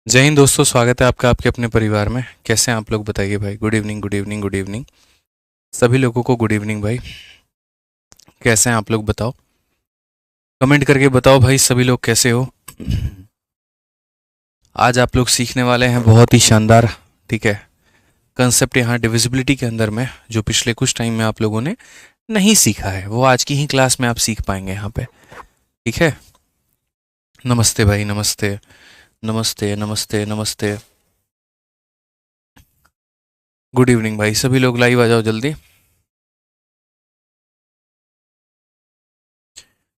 जय हिंद दोस्तों, स्वागत है आपका आपके अपने परिवार में। कैसे हैं आप लोग, बताइए भाई। Good evening, good evening, good evening. सभी लोगों को गुड इवनिंग भाई। कैसे हैं आप लोग, बताओ। कमेंट करके बताओ भाई, सभी लोग कैसे हो। आज आप लोग सीखने वाले हैं बहुत ही शानदार, ठीक है, कंसेप्ट यहाँ डिविजिबिलिटी के अंदर में, जो पिछले कुछ टाइम में आप लोगों ने नहीं सीखा है, वो आज की ही क्लास में आप सीख पाएंगे यहाँ पे। ठीक है। नमस्ते भाई, नमस्ते नमस्ते नमस्ते नमस्ते। गुड इवनिंग भाई, सभी लोग लाइव आ जाओ जल्दी।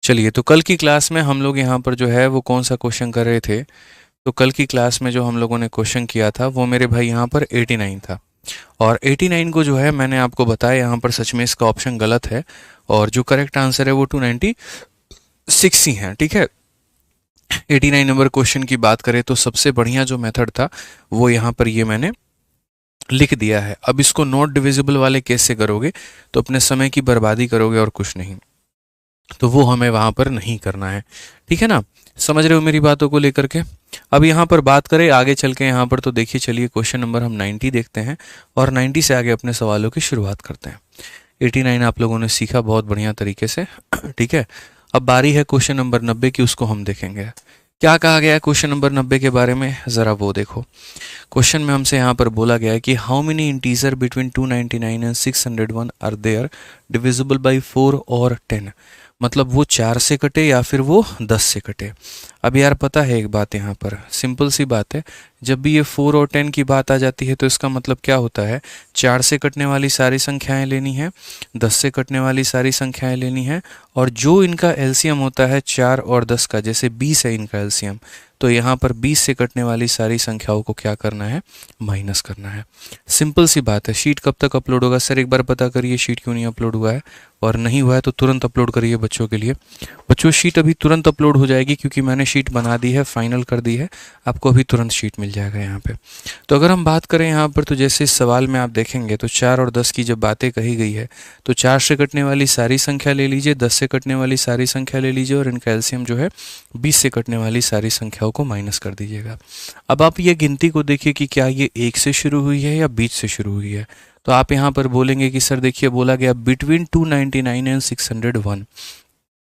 चलिए, तो कल की क्लास में हम लोग यहाँ पर जो है वो कौन सा क्वेश्चन कर रहे थे। तो कल की क्लास में जो हम लोगों ने क्वेश्चन किया था वो मेरे भाई यहाँ पर 89 था। और 89 को जो है मैंने आपको बताया यहाँ पर सच में इसका ऑप्शन गलत है, और जो करेक्ट आंसर है वो 296 ही है। ठीक है। 89 नंबर क्वेश्चन की बात करें तो सबसे बढ़िया जो मेथड था वो यहाँ पर ये मैंने लिख दिया है। अब इसको नॉट डिविजिबल वाले केस से करोगे तो अपने समय की बर्बादी करोगे और कुछ नहीं, तो वो हमें वहां पर नहीं करना है। ठीक है ना, समझ रहे हो मेरी बातों को लेकर के। अब यहाँ पर बात करें आगे चल के, यहाँ पर तो देखिए, चलिए क्वेश्चन नंबर हम 90 देखते हैं और 90 से आगे अपने सवालों की शुरुआत करते हैं। 89 आप लोगों ने सीखा बहुत बढ़िया तरीके से। ठीक है। अब बारी है क्वेश्चन नंबर 90 की, उसको हम देखेंगे। क्या कहा गया है क्वेश्चन नंबर 90 के बारे में, ज़रा वो देखो। क्वेश्चन में हमसे यहाँ पर बोला गया है कि how many integer between 299 and 601 are there divisible by 4 और 10। मतलब वो 4 से कटे या फिर वो 10 से कटे। अब यार पता है एक बात, यहाँ पर सिंपल सी बात है, जब भी ये 4 और 10 की बात आ जाती है तो इसका मतलब क्या होता है, 4 से कटने वाली सारी संख्याएं लेनी है, 10 से कटने वाली सारी संख्याएं लेनी है, और जो इनका एलसीएम होता है 4 और 10 का, जैसे 20 है इनका एलसीएम, तो यहाँ पर 20 से कटने वाली सारी संख्याओं को क्या करना है, माइनस करना है। सिंपल सी बात है। शीट कब तक अपलोड होगा सर, एक बार पता करिए शीट क्यों नहीं अपलोड हुआ है, और नहीं हुआ है तो तुरंत अपलोड करिए बच्चों के लिए। बच्चों शीट अभी तुरंत अपलोड हो जाएगी, क्योंकि मैंने शीट बना दी है, फाइनल कर दी है, आपको अभी तुरंत शीट मिल जाएगा यहाँ पे। तो अगर हम बात करें यहाँ पर, तो जैसे इस सवाल में आप देखेंगे तो 4 और 10 की जब बातें कही गई है तो 4 से कटने वाली सारी संख्या ले लीजिए, 10 से कटने वाली सारी संख्या ले लीजिए, और इनका एलसीएम जो है 20 से कटने वाली सारी संख्याओं को माइनस कर दीजिएगा। अब आप ये गिनती को देखिए कि क्या ये 1 से शुरू हुई है या 20 से शुरू हुई है। तो आप यहाँ पर बोलेंगे कि सर देखिए बोला गया बिटवीन 299 एंड 601।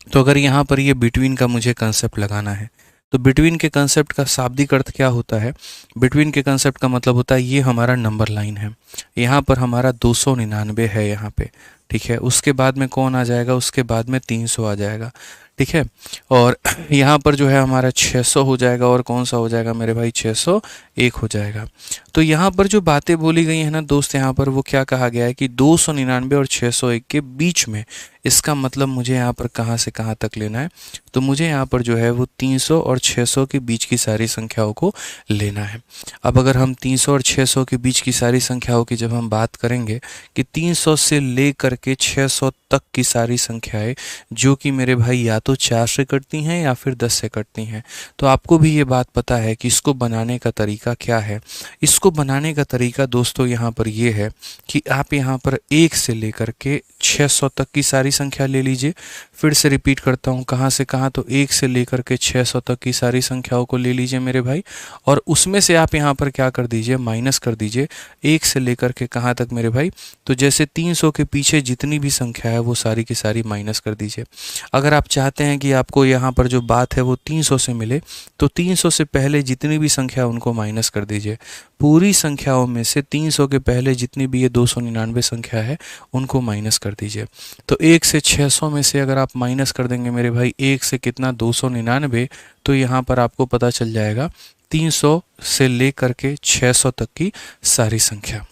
तो अगर यहाँ पर ये बिटवीन का मुझे कंसेप्ट लगाना है, तो बिटवीन के कंसेप्ट का शाब्दिक अर्थ क्या होता है। बिटवीन के कंसेप्ट का मतलब होता है ये हमारा नंबर लाइन है, यहाँ पर हमारा 299 है यहाँ पे। ठीक है। उसके बाद में कौन आ जाएगा, उसके बाद में 300 आ जाएगा। ठीक है। और यहाँ पर जो है हमारा 600 हो जाएगा, और कौन सा हो जाएगा मेरे भाई, 601 हो जाएगा। तो यहाँ पर जो बातें बोली गई हैं ना दोस्त, यहाँ पर वो क्या कहा गया है कि 299 और 601 के बीच में, इसका मतलब मुझे यहाँ पर कहाँ से कहाँ तक लेना है, तो मुझे यहाँ पर जो है वो 300 और 600 के बीच की सारी संख्याओं को लेना है। अब अगर हम 300 और 600 के बीच की सारी संख्याओं की जब हम बात करेंगे कि 300 से ले करके 600 तक की सारी संख्याएं, जो कि मेरे भाई या तो 4 से कटती हैं या फिर 10 से कटती हैं, तो आपको भी ये बात पता है कि इसको बनाने का तरीका क्या है। इसको बनाने का तरीका दोस्तों यहाँ पर ये है कि आप यहाँ पर 1 से लेकर के 600 तक की सारी संख्या ले लीजिए। फिर से रिपीट करता हूँ, कहाँ से कहाँ, तो 1 से लेकर के 600 तक की सारी संख्याओं को ले लीजिए मेरे भाई, और उसमें से आप यहाँ पर क्या कर दीजिए, माइनस कर दीजिए 1 से लेकर के कहाँ तक मेरे भाई, तो जैसे 300 के पीछे जितनी भी संख्या है वो सारी की सारी माइनस कर दीजिए। अगर आप चाहते हैं कि आपको यहाँ पर जो बात है वो 300 से मिले, तो 300 से पहले जितनी भी संख्या उनको माइनस कर दीजिए। पूरी संख्याओं में से 300 के पहले जितनी भी ये 299 संख्या है उनको माइनस कर दीजिए। तो 1 से 600 में से अगर आप माइनस कर देंगे मेरे भाई 1 से कितना, 299, तो यहाँ पर आपको पता चल जाएगा 300 से लेकर के 600 तक की सारी संख्या।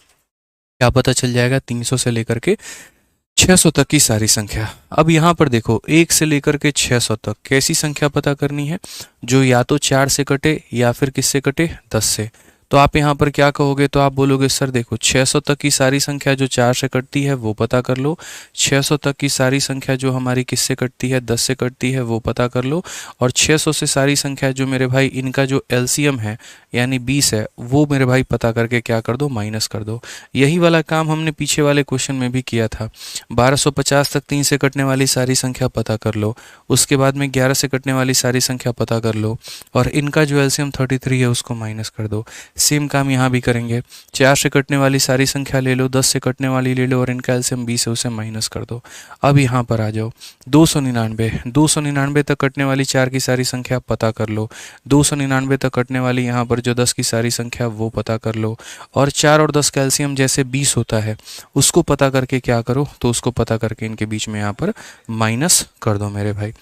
क्या पता चल जाएगा, 300 से लेकर के 600 तक की सारी संख्या। अब यहाँ पर देखो 1 से लेकर के 600 तक कैसी संख्या पता करनी है, जो या तो 4 से कटे या फिर किससे कटे, 10 से। तो आप यहाँ पर क्या कहोगे, तो आप बोलोगे सर देखो 600 तक की सारी संख्या जो 4 से कटती है वो पता कर लो, 600 तक की सारी संख्या जो हमारी किससे कटती है, 10 से कटती है, वो पता कर लो, और 600 से सारी संख्या जो मेरे भाई इनका जो एलसीएम है, यानी 20 है, वो मेरे भाई पता करके क्या कर दो, माइनस कर दो। यही वाला काम हमने पीछे वाले क्वेश्चन में भी किया था। 1250 तक 3 से कटने वाली सारी संख्या पता कर लो, उसके बाद में 11 से कटने वाली सारी संख्या पता कर लो, और इनका जो एलसीएम 33 है उसको माइनस कर दो। सेम काम यहाँ भी करेंगे। 4 से कटने वाली सारी संख्या ले लो, 10 से कटने वाली ले लो, और इनका एलसीएम 20 है उसे माइनस कर दो। अब यहाँ पर आ जाओ, 299 तक कटने वाली 4 की सारी संख्या पता कर लो, 299 तक कटने वाली यहाँ पर जो 10 की सारी संख्या वो पता कर लो, और 4 और 10 का एलसीएम जैसे 20 होता है उसको पता करके क्या करो, तो उसको पता करके इनके बीच में यहाँ पर माइनस कर दो मेरे भाई।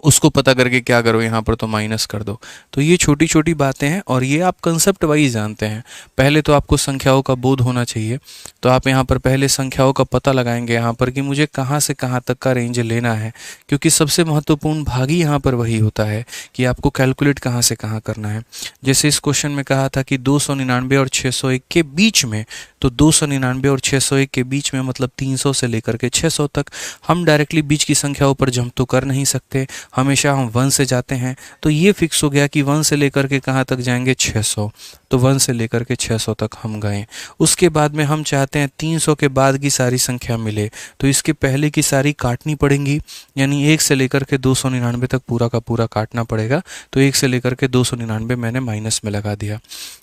उसको पता करके क्या करो, यहाँ पर तो माइनस कर दो। तो ये छोटी छोटी बातें हैं और ये आप कंसेप्ट वाइज जानते हैं। पहले तो आपको संख्याओं का बोध होना चाहिए, तो आप यहाँ पर पहले संख्याओं का पता लगाएंगे यहाँ पर कि मुझे कहाँ से कहाँ तक का रेंज लेना है, क्योंकि सबसे महत्वपूर्ण भाग ही यहाँ पर वही होता है कि आपको कैलकुलेट कहाँ से कहाँ करना है। जैसे इस क्वेश्चन में कहा था कि 299 और 601 के बीच में, तो 299 और 601 के बीच में मतलब 300 से लेकर के 600 तक। हम डायरेक्टली बीच की संख्याओं पर जंप तो कर नहीं सकते, हमेशा हम 1 से जाते हैं। तो ये फिक्स हो गया कि 1 से लेकर के कहाँ तक जाएंगे, 600। तो 1 से लेकर के 600 तक हम गए। उसके बाद में हम चाहते हैं 300 के बाद की सारी संख्या मिले, तो इसके पहले की सारी काटनी पड़ेंगी, यानी 1 से लेकर के 299 तक पूरा का पूरा काटना पड़ेगा। तो 1 से लेकर के 299 मैंने माइनस में लगा दिया,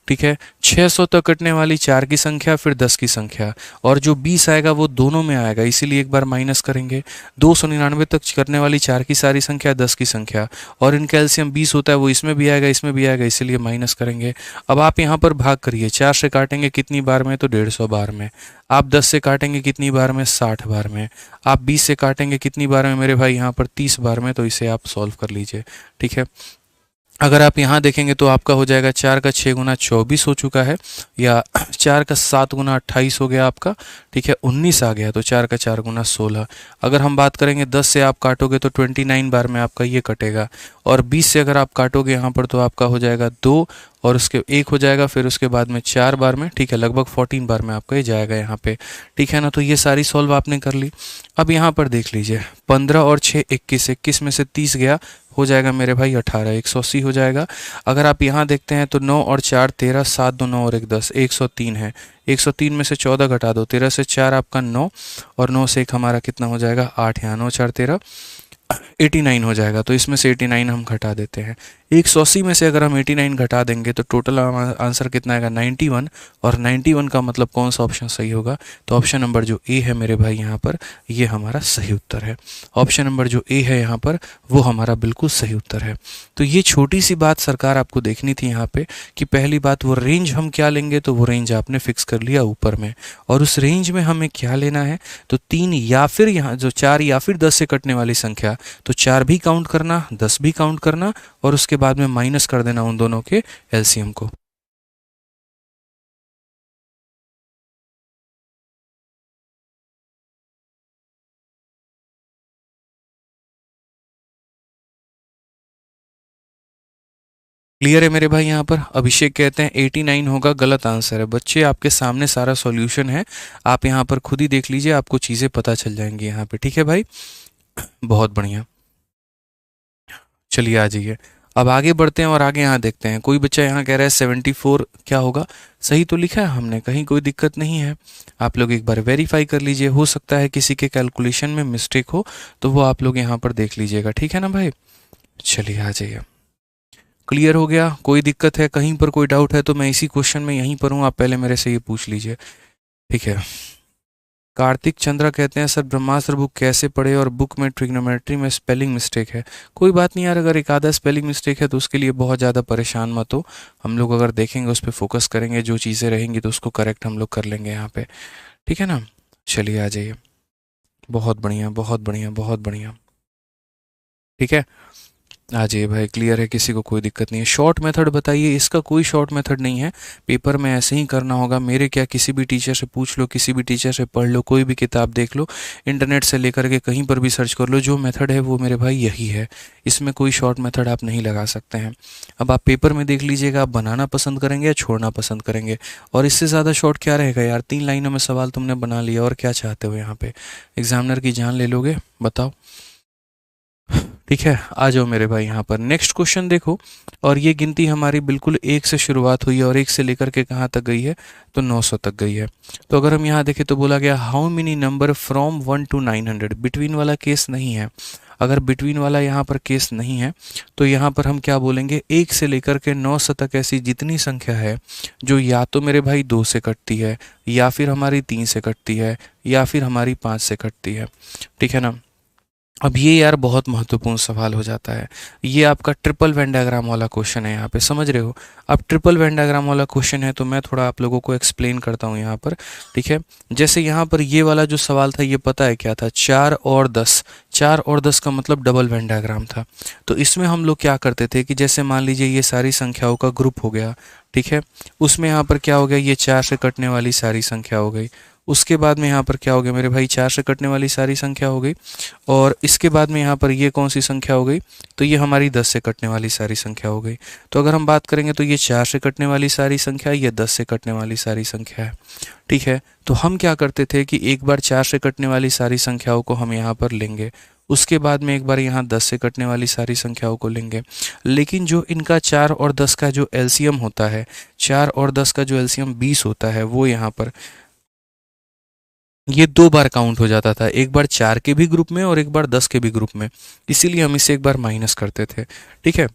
ठीक है। 600 तक कटने वाली 4 की संख्या, फिर 10 की संख्या, और जो 20 आएगा वो दोनों में आएगा, इसीलिए एक बार माइनस करेंगे। 299 तक करने वाली 4 की सारी संख्या, 10 की संख्या, और इनका एलसीएम 20 होता है, वो इसमें भी आएगा इसमें भी आएगा, इसीलिए माइनस करेंगे। अब आप यहाँ पर भाग करिए, 4 से काटेंगे कितनी बार में, तो 150 बार में। आप 10 से काटेंगे कितनी बार में, 60 बार में। आप 20 से काटेंगे कितनी बार में मेरे भाई, यहाँ पर 30 बार में। तो इसे आप सॉल्व कर लीजिए, ठीक है। अगर आप यहाँ देखेंगे तो आपका हो जाएगा 4 का 6 गुना 24 हो चुका है, या 4 का 7 गुना 28 हो गया आपका, ठीक है। 19 आ गया, तो 4 का 4 गुना 16। अगर हम बात करेंगे 10 से आप काटोगे तो 29 बार में आपका ये कटेगा, और 20 से अगर आप काटोगे यहाँ पर तो आपका हो जाएगा 2, और उसके 1 हो जाएगा, फिर उसके बाद में 4 बार में, ठीक है, लगभग 14 बार में आपका ये जाएगा यहाँ पे, ठीक है ना। तो ये सारी सॉल्व आपने कर ली। अब यहाँ पर देख लीजिए, 15 और 6 21, 21 में से 30 गया, हो जाएगा मेरे भाई 18, 180 हो जाएगा। अगर आप यहाँ देखते हैं तो 9 और 4 13, 7 2 9 और 1 10, 103 है। 103 में से 14 घटा दो, 13 से 4 आपका 9, और 9 से 1 हमारा कितना हो जाएगा, 8, यहाँ 9 4 13, 89 हो जाएगा। तो इसमें से 89 हम घटा देते हैं। 180 में से अगर हम 89 घटा देंगे तो टोटल आंसर कितना आएगा, 91। और 91 का मतलब कौन सा ऑप्शन सही होगा, तो ऑप्शन नंबर जो ए है मेरे भाई यहाँ पर, ये हमारा सही उत्तर है। ऑप्शन नंबर जो ए है यहाँ पर वो हमारा बिल्कुल सही उत्तर है। तो ये छोटी सी बात सरकार आपको देखनी थी यहाँ पे, कि पहली बात वो रेंज हम क्या लेंगे, तो वो रेंज आपने फिक्स कर लिया ऊपर में, और उस रेंज में हमें क्या लेना है, तो 3 या फिर यहाँ जो 4 या फिर 10 से कटने वाली संख्या, तो 4 भी काउंट करना, 10 भी काउंट करना, और उसके बाद में माइनस कर देना उन दोनों के एलसीएम को। क्लियर है मेरे भाई। यहाँ पर अभिषेक कहते हैं 89 होगा, गलत आंसर है। बच्चे आपके सामने सारा सॉल्यूशन है, आप यहाँ पर खुद ही देख लीजिए, आपको चीज़ें पता चल जाएंगी यहाँ पे, ठीक है भाई। बहुत बढ़िया, चलिए आ जाइए। अब आगे बढ़ते हैं और आगे यहाँ देखते हैं। कोई बच्चा यहाँ कह रहा है 74 क्या होगा, सही तो लिखा है हमने, कहीं कोई दिक्कत नहीं है। आप लोग एक बार वेरीफाई कर लीजिए, हो सकता है किसी के कैलकुलेशन में मिस्टेक हो, तो वो आप लोग यहाँ पर देख लीजिएगा, ठीक है ना भाई। चलिए आ जाइए। क्लियर हो गया, कोई दिक्कत है, कहीं पर कोई डाउट है तो मैं इसी क्वेश्चन में यहीं पर हूँ, आप पहले मेरे से ये पूछ लीजिए, ठीक है। कार्तिक चंद्रा कहते हैं सर ब्रह्मास्त्र बुक कैसे पढ़े और बुक में ट्रिग्नोमेट्री में स्पेलिंग मिस्टेक है। कोई बात नहीं यार, अगर एक आधा स्पेलिंग मिस्टेक है तो उसके लिए बहुत ज़्यादा परेशान मत हो। हम लोग अगर देखेंगे उस पर फोकस करेंगे, जो चीज़ें रहेंगी तो उसको करेक्ट हम लोग कर लेंगे यहाँ पे, ठीक है ना। चलिए आ जाइए। बहुत बढ़िया बहुत बढ़िया बहुत बढ़िया, ठीक है। आ जाइए भाई, क्लियर है, किसी को कोई दिक्कत नहीं है। शॉर्ट मेथड बताइए, इसका कोई शॉर्ट मेथड नहीं है, पेपर में ऐसे ही करना होगा। मेरे क्या, किसी भी टीचर से पूछ लो, किसी भी टीचर से पढ़ लो, कोई भी किताब देख लो, इंटरनेट से लेकर के कहीं पर भी सर्च कर लो, जो मेथड है वो मेरे भाई यही है। इसमें कोई शॉर्ट मेथड आप नहीं लगा सकते हैं। अब आप पेपर में देख लीजिएगा, आप बनाना पसंद करेंगे या छोड़ना पसंद करेंगे। और इससे ज़्यादा शॉर्ट क्या रहेगा यार, 3 लाइनों में सवाल तुमने बना लिया, और क्या चाहते हो यहाँ पे, एग्जामिनर की जान ले लोगे, बताओ। ठीक है, आ जाओ मेरे भाई यहाँ पर नेक्स्ट क्वेश्चन देखो। और ये गिनती हमारी बिल्कुल 1 से शुरुआत हुई है और 1 से लेकर के कहाँ तक गई है, तो 900 तक गई है। तो अगर हम यहाँ देखें तो बोला गया how many number from 1 to 900, between वाला केस नहीं है। अगर बिटवीन वाला यहाँ पर केस नहीं है तो यहाँ पर हम क्या बोलेंगे, 1 से लेकर के 900 तक ऐसी जितनी संख्या है जो या तो मेरे भाई 2 से कटती है, या फिर हमारी 3 से कटती है, या फिर हमारी 5 से कटती है। ठीक है ना। अब ये यार बहुत महत्वपूर्ण सवाल हो जाता है। ये आपका ट्रिपल वेन डायग्राम वाला क्वेश्चन है, यहाँ पे समझ रहे हो। अब ट्रिपल वेन डायग्राम वाला क्वेश्चन है तो मैं थोड़ा आप लोगों को एक्सप्लेन करता हूँ यहाँ पर। ठीक है, जैसे यहाँ पर ये वाला जो सवाल था ये पता है क्या था, 4 और 10। 4 और 10 का मतलब डबल वेन डायग्राम था। तो इसमें हम लोग क्या करते थे कि जैसे मान लीजिए ये सारी संख्याओं का ग्रुप हो गया, ठीक है, उसमें यहाँ पर क्या हो गया, ये 4 से कटने वाली सारी संख्या हो गई। उसके बाद में यहाँ पर क्या हो गया मेरे भाई, 4 से कटने वाली सारी संख्या हो गई। और इसके बाद में यहाँ पर ये कौन सी संख्या हो गई, तो ये हमारी 10 से कटने वाली सारी संख्या हो गई। तो अगर हम बात करेंगे तो ये 4 से कटने वाली सारी संख्या, ये 10 से कटने वाली सारी संख्या है। ठीक है, तो हम क्या करते थे कि एक बार 4 से कटने वाली सारी संख्याओं को हम यहाँ पर लेंगे, उसके बाद में एक बार यहाँ 10 से कटने वाली सारी संख्याओं को लेंगे। लेकिन जो इनका 4 और 10 का जो एलसीएम होता है, 4 और 10 का जो एलसीएम 20 होता है, वो यहाँ पर ये 2 बार काउंट हो जाता था, एक बार 4 के भी ग्रुप में और एक बार 10 के भी ग्रुप में। इसीलिए हम इसे एक बार माइनस करते थे। ठीक है,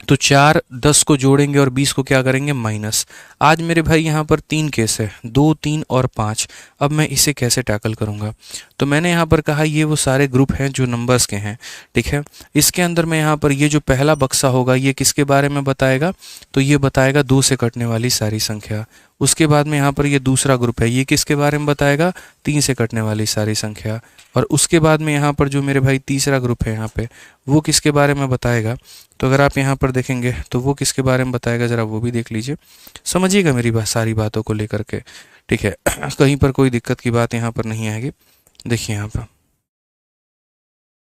तो 4 10 को जोड़ेंगे और 20 को क्या करेंगे, माइनस। आज मेरे भाई यहाँ पर 3 केस है, 2 3 और 5। अब मैं इसे कैसे टैकल करूँगा, तो मैंने यहाँ पर कहा ये वो सारे ग्रुप हैं जो नंबर्स के हैं। ठीक है, इसके अंदर में यहाँ पर ये जो पहला बक्सा होगा ये किसके बारे में बताएगा, तो ये बताएगा 2 से कटने वाली सारी संख्या। उसके बाद में यहाँ पर ये दूसरा ग्रुप है, ये किसके बारे में बताएगा, 3 से कटने वाली सारी संख्या। और उसके बाद में यहाँ पर जो मेरे भाई तीसरा ग्रुप है यहाँ पे, वो किसके बारे में बताएगा, तो अगर आप यहाँ पर देखेंगे तो वो किसके बारे में बताएगा, ज़रा वो भी देख लीजिए, समझिएगा मेरी सारी बातों को लेकर के। ठीक है, कहीं पर कोई दिक्कत की बात यहाँ पर नहीं आएगी। देखिए यहाँ पर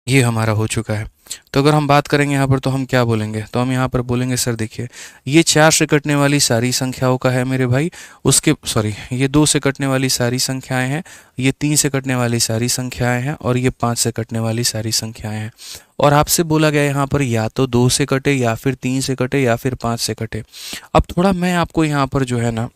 ये हमारा हो चुका है। तो अगर हम बात करेंगे यहाँ पर तो हम क्या बोलेंगे, तो हम यहाँ पर बोलेंगे सर देखिए ये 4 से कटने वाली सारी संख्याओं का है मेरे भाई, उसके सॉरी ये 2 से कटने वाली सारी संख्याएं हैं, ये 3 से कटने वाली सारी संख्याएं हैं, और ये 5 से कटने वाली सारी संख्याएं हैं। और आपसे बोला गया यहाँ पर या तो 2 से कटे, या फिर 3 से कटे, या फिर 5 से कटे। अब थोड़ा मैं आपको यहाँ पर जो है ना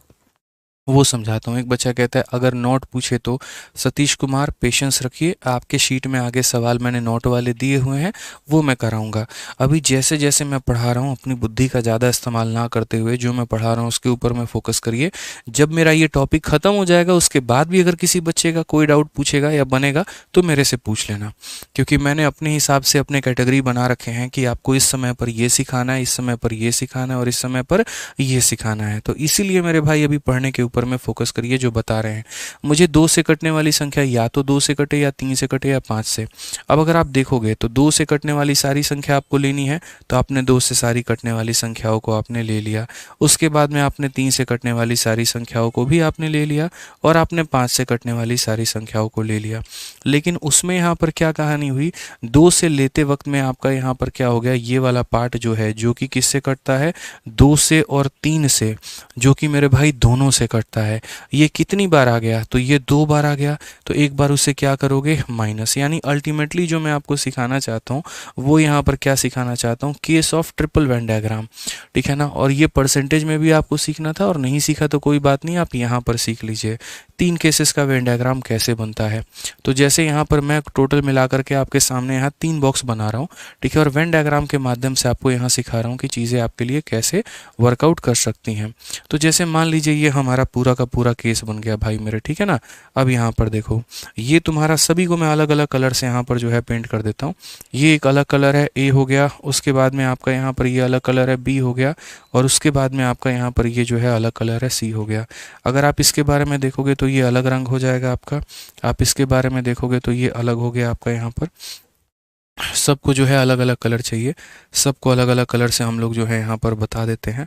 वो समझाता हूँ। एक बच्चा कहता है अगर नोट पूछे तो सतीश कुमार पेशेंस रखिए, आपके शीट में आगे सवाल मैंने नोट वाले दिए हुए हैं वो मैं कराऊंगा। अभी जैसे जैसे मैं पढ़ा रहा हूँ अपनी बुद्धि का ज़्यादा इस्तेमाल ना करते हुए जो मैं पढ़ा रहा हूँ उसके ऊपर मैं फोकस करिए। जब मेरा ये टॉपिक ख़त्म हो जाएगा उसके बाद भी अगर किसी बच्चे का कोई डाउट पूछेगा या बनेगा तो मेरे से पूछ लेना, क्योंकि मैंने अपने हिसाब से अपने कैटेगरी बना रखे हैं कि आपको इस समय पर ये सिखाना है, इस समय पर ये सिखाना है, और इस समय पर ये सिखाना है। तो इसीलिए मेरे भाई अभी पढ़ने के ऊपर में फोकस करिए जो बता रहे हैं। मुझे 2 से कटने वाली संख्या या तो 2 से कटे, या 3 से कटे, या 5 से। अब अगर आप देखोगे तो 2 से कटने वाली सारी संख्या आपको लेनी है, तो आपने 2 से सारी कटने वाली संख्याओं को आपने ले लिया। उसके बाद में आपने 3 से कटने वाली सारी संख्याओं को भी आपने ले लिया, और आपने 5 से कटने वाली सारी संख्याओं को ले लिया। लेकिन उसमें यहाँ पर क्या कहानी हुई, 2 से लेते वक्त में आपका यहाँ पर क्या हो गया, ये वाला पार्ट जो है जो कि किससे कटता है, 2 से और 3 से, जो कि मेरे भाई दोनों से कटता है। ये कितनी बार आ गया, तो ये 2 बार आ गया। तो एक बार उसे क्या करोगे, माइनस। यानी अल्टीमेटली जो मैं आपको सिखाना चाहता हूँ वो यहाँ पर क्या सिखाना चाहता हूँ, case of triple Venn diagram. ठीक है ना। और ये परसेंटेज में भी आपको सीखना था, और नहीं सीखा तो कोई बात नहीं, आप यहाँ पर सीख लीजिए 3 केसेस का वेन डायग्राम कैसे बनता है। तो जैसे यहाँ पर मैं टोटल मिला करके आपके सामने यहाँ 3 बॉक्स बना रहा हूँ। ठीक है, और वेन डायग्राम के माध्यम से आपको यहाँ सिखा रहा हूँ कि चीज़ें आपके लिए कैसे वर्कआउट कर सकती हैं। तो जैसे मान लीजिए ये हमारा पूरा का पूरा केस बन गया भाई मेरे। ठीक है ना। अब यहाँ पर देखो ये तुम्हारा सभी को मैं अलग अलग कलर से यहाँ पर जो है पेंट कर देता हूँ। ये एक अलग कलर है, ए हो गया। उसके बाद में आपका यहाँ पर ये अलग कलर है, बी हो गया। और उसके बाद में आपका यहाँ पर ये जो है अलग कलर है, सी हो गया। अगर आप इसके बारे में देखोगे तो ये अलग रंग हो जाएगा आपका। आप इसके बारे में देखोगे तो ये अलग हो गया आपका। यहाँ पर सबको जो है अलग अलग कलर चाहिए, सबको अलग अलग कलर से हम लोग जो है यहाँ पर बता देते हैं।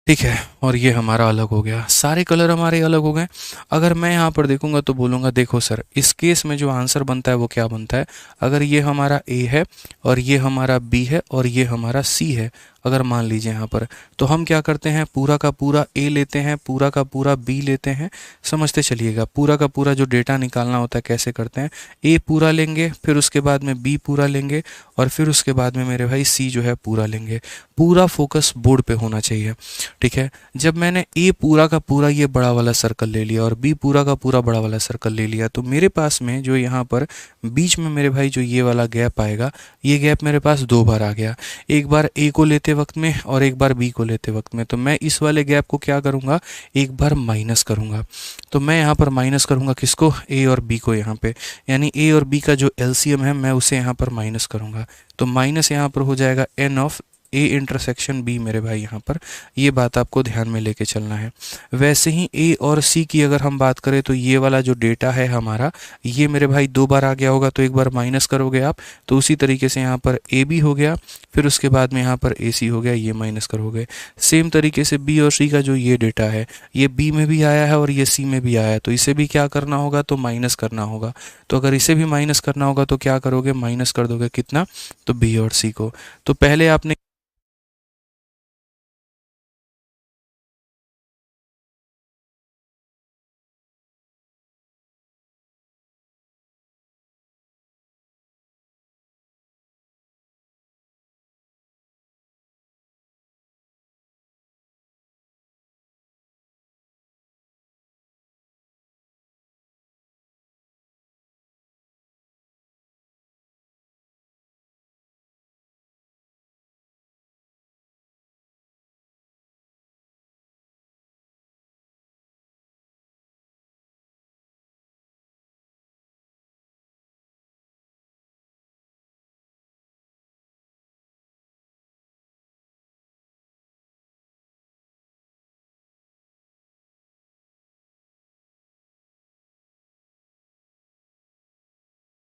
ठीक है, और ये हमारा अलग हो गया, सारे कलर हमारे अलग हो गए। अगर मैं यहाँ पर देखूंगा तो बोलूँगा देखो सर इस केस में जो आंसर बनता है वो क्या बनता है। अगर ये हमारा ए है, और ये हमारा बी है, और ये हमारा सी है, अगर मान लीजिए यहाँ पर, तो हम क्या करते हैं, पूरा का पूरा ए लेते हैं, पूरा का पूरा बी लेते हैं। समझते चलिएगा, पूरा का पूरा जो डेटा निकालना होता है कैसे करते हैं, ए पूरा लेंगे, फिर उसके बाद में बी पूरा लेंगे, और फिर उसके बाद में मेरे भाई सी जो है पूरा लेंगे। पूरा फोकस बोर्ड पे होना चाहिए, ठीक है। जब मैंने ए पूरा का पूरा ये बड़ा वाला सर्कल ले लिया और बी पूरा का पूरा बड़ा वाला सर्कल ले लिया, तो मेरे पास में जो यहाँ पर बीच में मेरे भाई जो ये वाला गैप आएगा, ये गैप मेरे पास दो बार आ गया, एक बार ए को लेते वक्त में और एक बार बी को लेते वक्त में। तो मैं इस वाले गैप को क्या करूँगा, एक बार माइनस करूँगा। तो मैं यहाँ पर माइनस करूँगा किसको, ए और बी को यहाँ पे, यानी ए और बी का जो एलसीएम है मैं उसे यहाँ पर माइनस करूँगा। तो माइनस यहाँ पर हो जाएगा N of A intersection B मेरे भाई। यहाँ पर ये बात आपको ध्यान में लेके चलना है। वैसे ही ए और सी की अगर हम बात करें, तो ये वाला जो डेटा है हमारा, ये मेरे भाई दो बार आ गया होगा, तो एक बार माइनस करोगे आप, तो उसी तरीके से यहाँ पर ए बी हो गया, फिर उसके बाद में यहाँ पर ए सी हो गया, ये माइनस करोगे। सेम तरीके से बी और सी का जो ये डेटा है, ये बी में भी आया है और ये सी में भी आया है, तो इसे भी क्या करना होगा, तो माइनस करना होगा। तो अगर इसे भी माइनस करना होगा तो क्या करोगे, माइनस कर दोगे कितना, तो बी और सी को। तो पहले आपने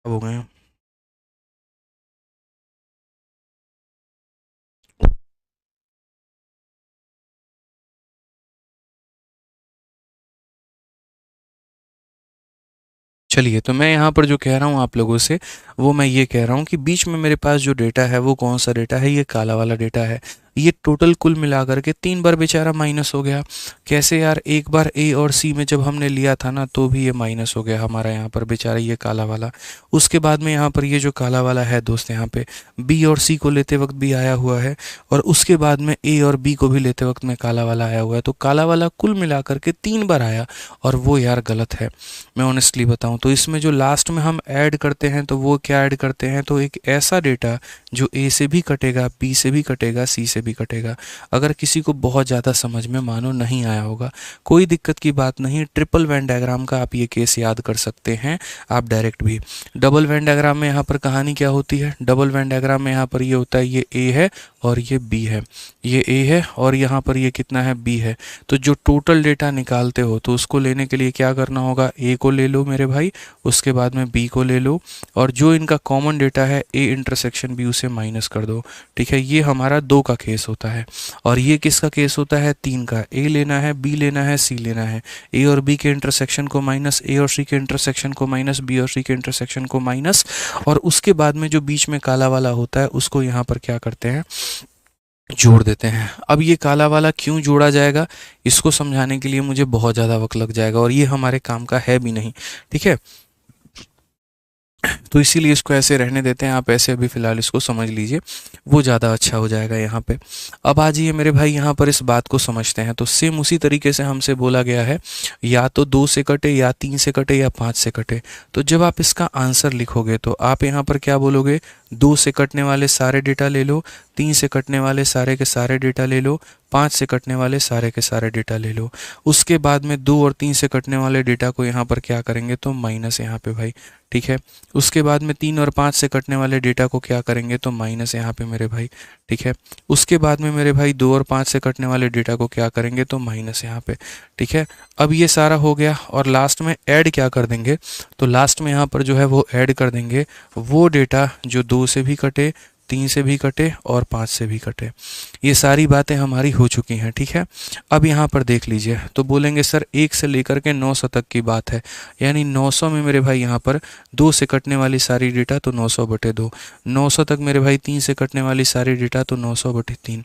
हो गए हैं। चलिए, तो मैं यहाँ पर जो कह रहा हूँ आप लोगों से, वो मैं ये कह रहा हूँ कि बीच में मेरे पास जो डेटा है वो कौन सा डेटा है, ये काला वाला डेटा है। ये टोटल कुल मिलाकर के 3 बार बेचारा माइनस हो गया। कैसे यार, एक बार ए और सी में जब हमने लिया था ना, तो भी ये माइनस हो गया हमारा यहाँ पर बेचारा ये काला वाला। उसके बाद में यहाँ पर ये जो काला वाला है दोस्त, यहाँ पे बी और सी को लेते वक्त भी आया हुआ है, और उसके बाद में ए और बी को भी लेते वक्त में काला वाला आया हुआ है। तो काला वाला कुल मिलाकर के 3 बार आया, और वो यार गलत है, मैं ऑनेस्टली बताऊं तो। इसमें जो लास्ट में हम ऐड करते हैं, तो वो क्या ऐड करते हैं, तो एक ऐसा डेटा जो ए से भी कटेगा, बी से भी कटेगा, सी से भी कटेगा। अगर किसी को बहुत ज़्यादा समझ में मानो नहीं आया होगा, कोई दिक्कत की बात नहीं, ट्रिपल वेन डायग्राम का आप ये केस याद कर सकते हैं, आप डायरेक्ट भी। डबल वेन डायग्राम में यहाँ पर कहानी क्या होती है, डबल वेन डायग्राम में यहाँ पर ये होता है, ये ए है और ये बी है, ये ए है और यहाँ पर ये कितना है, बी है। तो जो टोटल डेटा निकालते हो, तो उसको लेने के लिए क्या करना होगा, ए को ले लो मेरे भाई, उसके बाद में बी को ले लो, और जो इनका कॉमन डेटा है ए इंटरसेक्शन बी, उसे माइनस कर दो। ठीक है, ये हमारा 2 का केस होता है। और ये किसका केस होता है, 3 का। ए लेना है, बी लेना है, सी लेना है। ए और बी के इंटरसेक्शन को माइनस, ए और सी के इंटरसेक्शन को माइनस, बी और सी के इंटरसेक्शन को माइनस, और उसके बाद में जो बीच में काला वाला होता है उसको यहाँ पर क्या करते हैं, जोड़ देते हैं। अब ये काला वाला क्यों जोड़ा जाएगा, इसको समझाने के लिए मुझे बहुत ज़्यादा वक्त लग जाएगा, और ये हमारे काम का है भी नहीं। ठीक है, तो इसीलिए इसको ऐसे रहने देते हैं, आप ऐसे अभी फ़िलहाल इसको समझ लीजिए, वो ज़्यादा अच्छा हो जाएगा यहाँ पे। अब आ जाइए मेरे भाई, यहाँ पर इस बात को समझते हैं। तो सेम उसी तरीके से हमसे बोला गया है, या तो 2 से कटे, या 3 से कटे, या 5 से कटे। तो जब आप इसका आंसर लिखोगे, तो आप यहाँ पर क्या बोलोगे, 2 से कटने वाले सारे डेटा ले लो, 3 से कटने वाले सारे के सारे डेटा ले लो, 5 से कटने वाले सारे के सारे डेटा ले लो। उसके बाद में 2 और 3 से कटने वाले डेटा को यहाँ पर क्या करेंगे, तो माइनस यहाँ पे भाई। ठीक है, उसके बाद में 3 और 5 से कटने वाले डेटा को क्या करेंगे, तो माइनस यहाँ पे मेरे भाई। ठीक है, उसके बाद में मेरे भाई 2 और 5 से कटने वाले डेटा को क्या करेंगे, तो माइनस यहाँ पे। ठीक है, अब ये सारा हो गया, और लास्ट में ऐड क्या कर देंगे, तो लास्ट में यहाँ पर जो है वो ऐड कर देंगे वो डेटा जो 2 से भी कटे, 3 से भी कटे और 5 से भी कटे। ये सारी बातें हमारी हो चुकी हैं, ठीक है। अब यहाँ पर देख लीजिए, तो बोलेंगे सर 1 से लेकर के 900 तक की बात है, यानी 900 में मेरे भाई यहाँ पर 2 से कटने वाली सारी डेटा तो 900/2, 900 तक मेरे भाई 3 से कटने वाली सारी डेटा तो 900/3,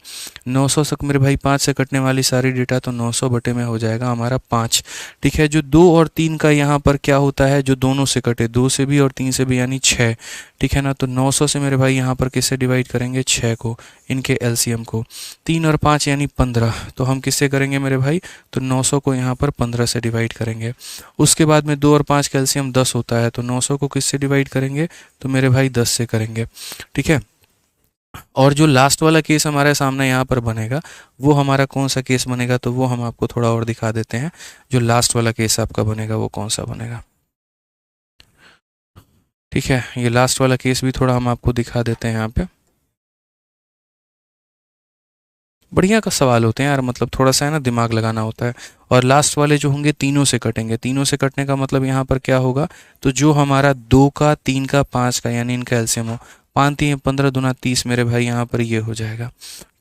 900 तक मेरे भाई 5 से कटने वाली सारी डेटा तो 900 बटे में हो जाएगा हमारा 5, ठीक है। जो 2 और 3 का यहाँ पर क्या होता है, जो दोनों से कटे, 2 से भी और 3 से भी, यानी 6, ठीक है ना। तो 900 से मेरे भाई यहाँ पर किससे डिवाइड करेंगे, 6 को, इनके एलसीएम को, 3 और 5 यानी 15, तो हम किससे करेंगे मेरे भाई, तो 900 को यहाँ पर 15 से डिवाइड करेंगे। उसके बाद में 2 और 5 का एलसीएम 10 होता है, तो 900 को किससे डिवाइड करेंगे, तो मेरे भाई 10 से करेंगे, ठीक है। और जो लास्ट वाला केस हमारे सामने यहाँ पर बनेगा, वो हमारा कौन सा केस बनेगा, तो वो हम आपको थोड़ा और दिखा देते हैं। जो लास्ट वाला केस आपका बनेगा वो कौन सा बनेगा, ठीक है। ये लास्ट वाला केस भी थोड़ा हम आपको दिखा देते हैं यहाँ पे। बढ़िया का सवाल होते हैं यार, मतलब थोड़ा सा है ना दिमाग लगाना होता है। और लास्ट वाले जो होंगे तीनों से कटेंगे, तीनों से कटने का मतलब यहाँ पर क्या होगा, तो जो हमारा 2 का, 3 का, 5 का, यानी इनका एलसीएम हो, 5 3 15 दूना 30 मेरे भाई यहाँ पर ये हो जाएगा,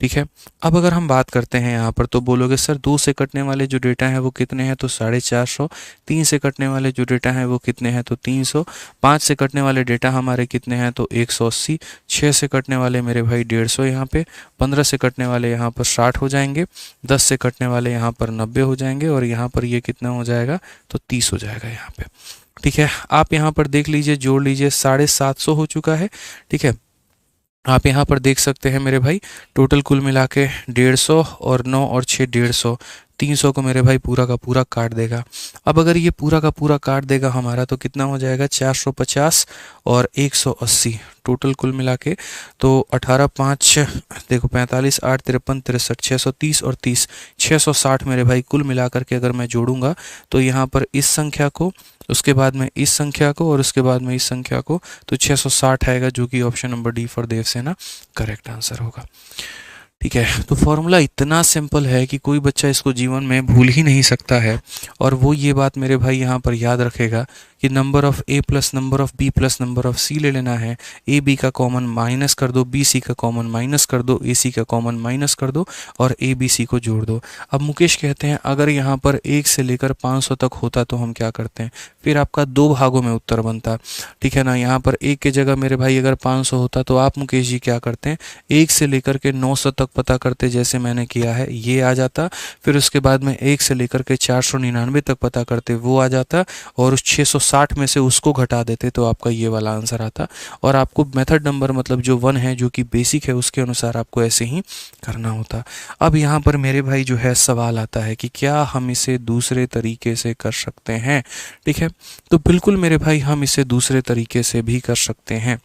ठीक है। अब अगर हम बात करते हैं यहाँ पर, तो बोलोगे सर 2 से कटने वाले जो डेटा हैं वो कितने हैं, तो 450, 3 से कटने वाले जो डेटा हैं वो कितने हैं, तो 300, 5 से कटने वाले डेटा हमारे कितने हैं, तो 180, 6 से कटने वाले मेरे भाई 150 यहाँ पे, 15 से कटने वाले यहाँ पर 60 हो जाएंगे, 10 से कटने वाले यहाँ पर 90 हो जाएंगे, और यहाँ पर ये कितना हो जाएगा, तो 30 हो जाएगा यहाँ पे, ठीक है। आप यहाँ पर देख लीजिए, जोड़ लीजिए, 750 हो चुका है, ठीक है। आप यहाँ पर देख सकते हैं मेरे भाई, टोटल कुल मिला के 150 और 9 और 6 150, 300 को मेरे भाई पूरा का पूरा काट देगा। अब अगर ये पूरा का पूरा काट देगा हमारा, तो कितना हो जाएगा, 450 और 180, टोटल कुल मिला के तो 18 5 देखो 45 8 53 63 630 और 30 660 मेरे भाई कुल मिलाकर के अगर मैं जोड़ूंगा, तो यहाँ पर इस संख्या को, उसके बाद में इस संख्या को, और उसके बाद में इस संख्या को, तो 660 आएगा, जो कि option number D for Devsena correct answer होगा, ठीक है। तो फॉर्मूला इतना सिंपल है कि कोई बच्चा इसको जीवन में भूल ही नहीं सकता है। और वो ये बात मेरे भाई यहाँ पर याद रखेगा कि number of A plus number of B plus number of C ले लेना है, ए बी का कॉमन माइनस कर दो, बी सी का कॉमन माइनस कर दो, ए सी का कॉमन माइनस कर दो, और ए बी सी को जोड़ दो। अब मुकेश कहते हैं अगर यहाँ पर 1 से लेकर 500 तक होता तो हम क्या करते हैं, फिर आपका 2 भागों में उत्तर बनता, ठीक है ना। यहाँ पर 1 की जगह मेरे भाई अगर 500 होता, तो आप मुकेश जी क्या करते हैं, 1 से लेकर के 900 तक पता करते, जैसे मैंने किया है, ये आ जाता। फिर उसके बाद में 1 से लेकर के 499 तक पता करते, वो आ जाता, और उस 660 में से उसको घटा देते, तो आपका ये वाला आंसर आता। और आपको मेथड नंबर मतलब जो 1 है, जो कि बेसिक है, उसके अनुसार आपको ऐसे ही करना होता। अब यहाँ पर मेरे भाई जो है सवाल आता है कि क्या हम इसे दूसरे तरीके से कर सकते हैं, ठीक है। तो बिल्कुल मेरे भाई हम इसे दूसरे तरीके से भी कर सकते हैं।